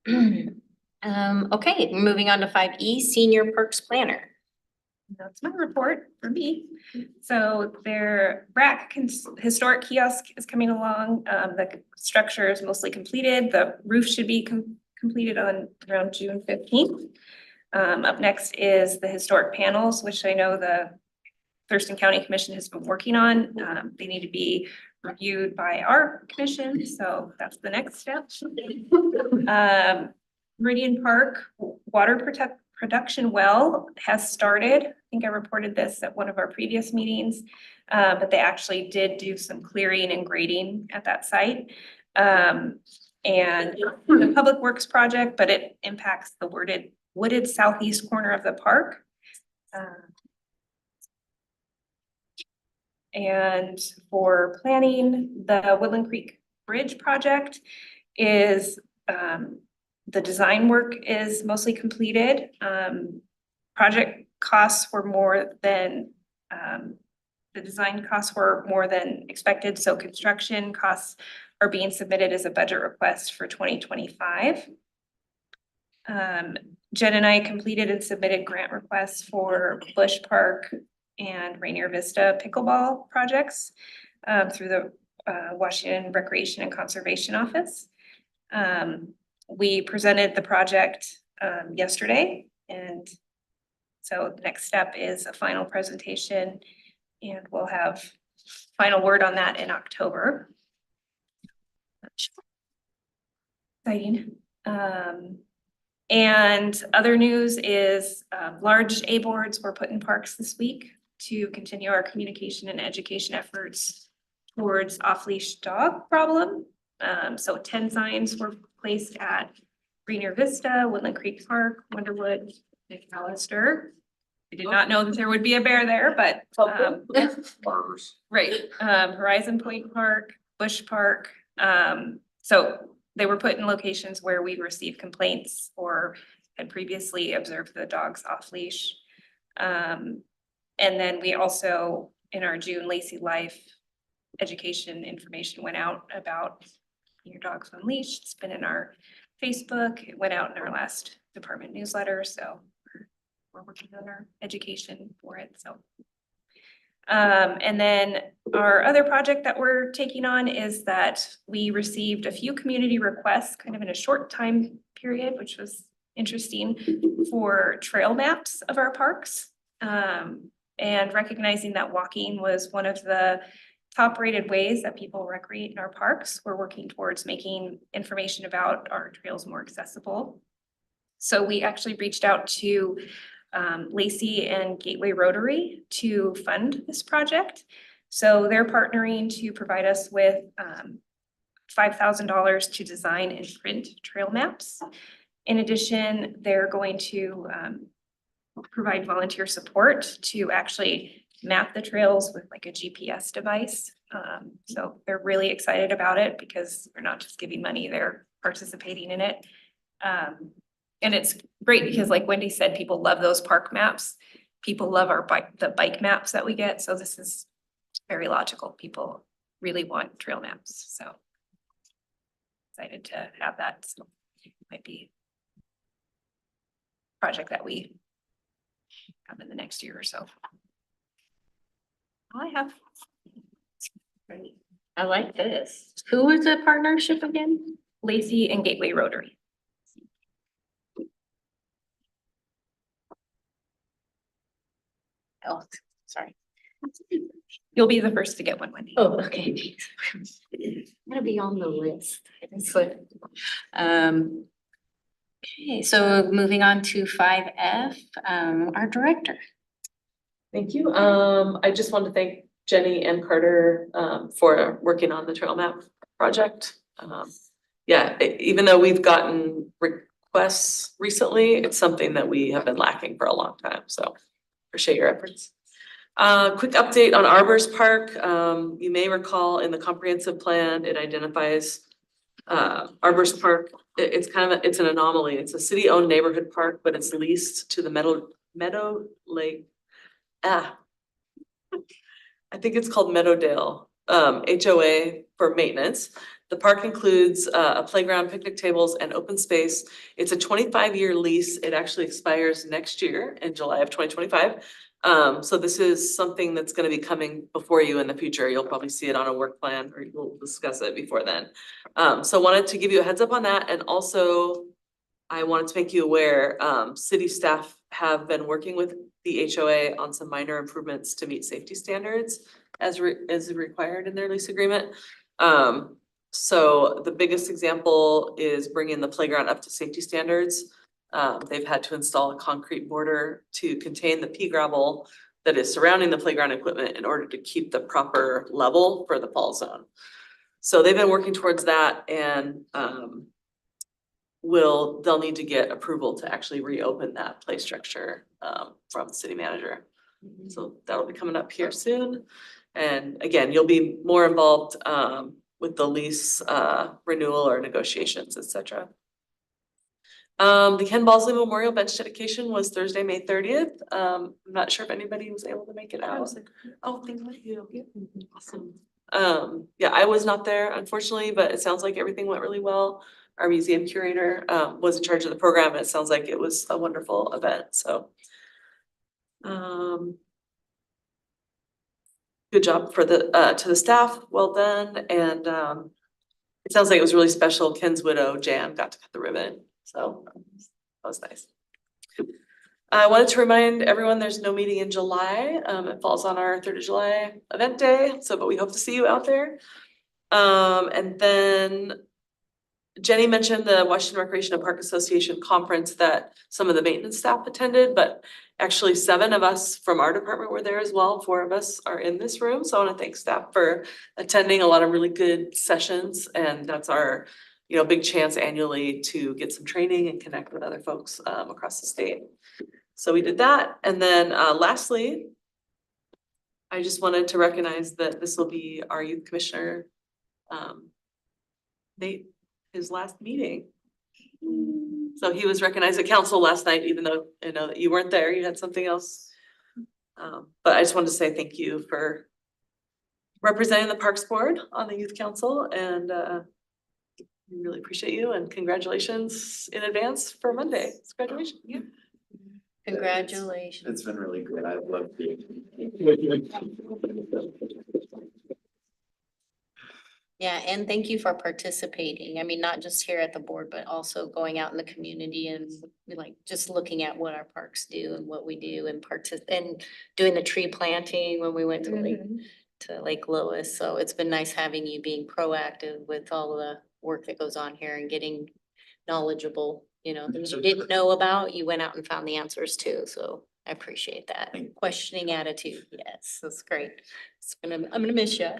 Okay, moving on to 5E, Senior Perks Planner. That's my report for me. So their rack historic kiosk is coming along. The structure is mostly completed. The roof should be completed on around June 15th. Up next is the historic panels, which I know the Thurston County Commission has been working on. They need to be reviewed by our commission, so that's the next step. Meridian Park water production well has started. I think I reported this at one of our previous meetings, but they actually did do some clearing and grading at that site. And the Public Works project, but it impacts the wooded southeast corner of the park. And for planning, the Woodland Creek Bridge project is, the design work is mostly completed. Project costs were more than, the design costs were more than expected, so construction costs are being submitted as a budget request for 2025. Jen and I completed and submitted grant requests for Bush Park and Rainier Vista pickleball projects through the Washington Recreation and Conservation Office. We presented the project yesterday, and so the next step is a final presentation, and we'll have final word on that in October. Exciting. And other news is large A boards were put in parks this week to continue our communication and education efforts towards off-leash dog problem. So 10 signs were placed at Rainier Vista, Woodland Creek Park, Wonderwood, McAllister. I did not know that there would be a bear there, but right, Horizon Point Park, Bush Park. So they were put in locations where we received complaints or had previously observed the dogs off leash. And then we also, in our June Lacey Life education information went out about your dog's on leash. It's been in our Facebook. It went out in our last department newsletter. So we're working on our education for it. So and then our other project that we're taking on is that we received a few community requests kind of in a short time period, which was interesting, for trail maps of our parks. And recognizing that walking was one of the top rated ways that people recreate in our parks, we're working towards making information about our trails more accessible. So we actually reached out to Lacey and Gateway Rotary to fund this project. So they're partnering to provide us with $5,000 to design and print trail maps. In addition, they're going to provide volunteer support to actually map the trails with like a GPS device. So they're really excited about it because they're not just giving money, they're participating in it. And it's great because like Wendy said, people love those park maps. People love the bike maps that we get. So this is very logical. People really want trail maps. So excited to have that. So it might be a project that we have in the next year or so. All I have. Great. I like this. Who was the partnership again? Lacey and Gateway Rotary. Oh, sorry. You'll be the first to get one, Wendy. Oh, okay. I'm gonna be on the list. That's what. Okay, so moving on to 5F, our director. Thank you. I just want to thank Jenny and Carter for working on the trail map project. Yeah, even though we've gotten requests recently, it's something that we have been lacking for a long time. So appreciate your efforts. Quick update on Arbors Park. You may recall in the comprehensive plan, it identifies Arbors Park. It's an anomaly. It's a city-owned neighborhood park, but it's leased to the Meadow Lake. I think it's called Meadowdale HOA for maintenance. The park includes a playground, picnic tables, and open space. It's a 25-year lease. It actually expires next year in July of 2025. So this is something that's going to be coming before you in the future. You'll probably see it on a work plan or we'll discuss it before then. So wanted to give you a heads up on that. And also I wanted to make you aware, city staff have been working with the HOA on some minor improvements to meet safety standards as required in their lease agreement. So the biggest example is bringing the playground up to safety standards. They've had to install a concrete border to contain the pea gravel that is surrounding the playground equipment in order to keep the proper level for the fall zone. So they've been working towards that and they'll need to get approval to actually reopen that play structure from the city manager. So that'll be coming up here soon. And again, you'll be more involved with the lease renewal or negotiations, etc. The Ken Balsley Memorial Bench dedication was Thursday, May 30th. I'm not sure if anybody was able to make it out. Oh, thank you. Awesome. Yeah, I was not there unfortunately, but it sounds like everything went really well. Our museum curator was in charge of the program. It sounds like it was a wonderful event. So good job for to the staff. Well done. And it sounds like it was really special. Ken's widow, Jan, got to cut the ribbon. So that was nice. I wanted to remind everyone there's no meeting in July. It falls on our 3rd of July event day, but we hope to see you out there. And then Jenny mentioned the Washington Recreation and Park Association conference that some of the maintenance staff attended, but actually 7 of us from our department were there as well. 4 of us are in this room. So I want to thank staff for attending a lot of really good sessions. And that's our, big chance annually to get some training and connect with other folks across the state. So we did that. And then lastly, I just wanted to recognize that this will be our youth commissioner, Nate, his last meeting. So he was recognized at council last night, even though I know that you weren't there, you had something else. But I just wanted to say thank you for representing the Parks Board on the Youth Council, and we really appreciate you, and congratulations in advance for Monday. It's graduation. Yeah. Congratulations. It's been really good. I love being. Yeah, and thank you for participating. I mean, not just here at the board, but also going out in the community and just looking at what our parks do and what we do and and doing the tree planting when we went to Lake Lois. So it's been nice having you being proactive with all the work that goes on here and getting knowledgeable, things you didn't know about, you went out and found the answers too. So I appreciate that. Questioning attitude. Yes, that's great. I'm gonna miss you.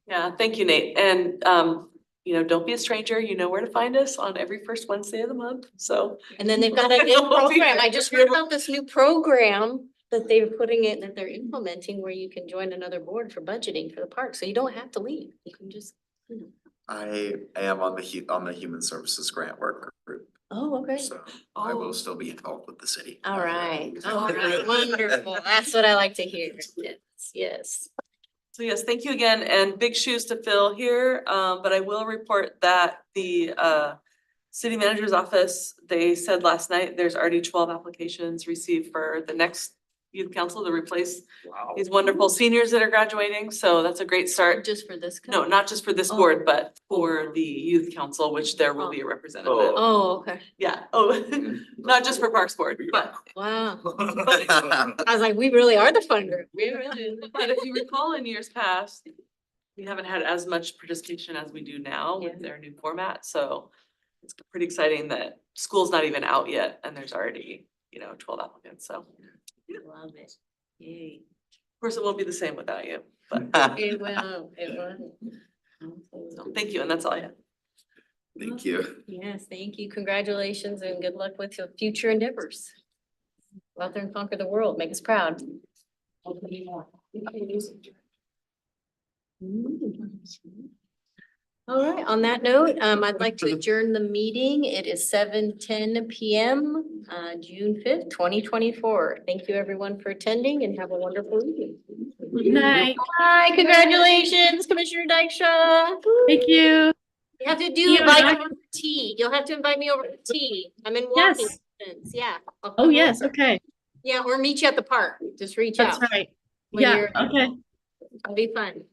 Yeah, thank you, Nate. And don't be a stranger. You know where to find us on every first Wednesday of the month. So. And then they've got a new program. I just heard about this new program that they're that they're implementing where you can join another board for budgeting for the park. So you don't have to leave. You can just. I am on the Human Services Grant Work Group, Oh, okay. so I will still be involved with the city. All right. All right. Wonderful. That's what I like to hear. Yes. Yes. So yes, thank you again, and big shoes to fill here, but I will report that the city manager's office, they said last night, there's already 12 applications received for the next youth council to replace these wonderful seniors that are graduating, so that's a great start. Just for this. No, not just for this board, but for the youth council, which there will be a representative. Oh, okay. Yeah, not just for Parks Board, but. Wow. I was like, we really are the fun group. We really. But if you recall in years past, we haven't had as much participation as we do now with their new format, so it's pretty exciting that school's not even out yet and there's already, 12 applicants, so. Love it. Yay. Of course, it won't be the same without you, but It will. It will. so thank you, and that's all I have. Thank you. Yes, thank you. Congratulations and good luck with your future endeavors. Go out there and conquer the world. Make us proud. All right, on that note, I'd like to adjourn the meeting. It is 7:10 p.m., June 5th, 2024. Thank you everyone for attending and have a wonderful evening. Good night. Hi, congratulations, Commissioner Dykstra. Thank you. You have to you, invite me Doc. over for tea. You'll have to invite me over for tea. I'm in Yes. walking distance. Yeah. I'll Oh, come yes. over. Okay. Yeah, or meet you at the park. Just reach That's out. right. when Yeah. you're- Okay. It'll be fun.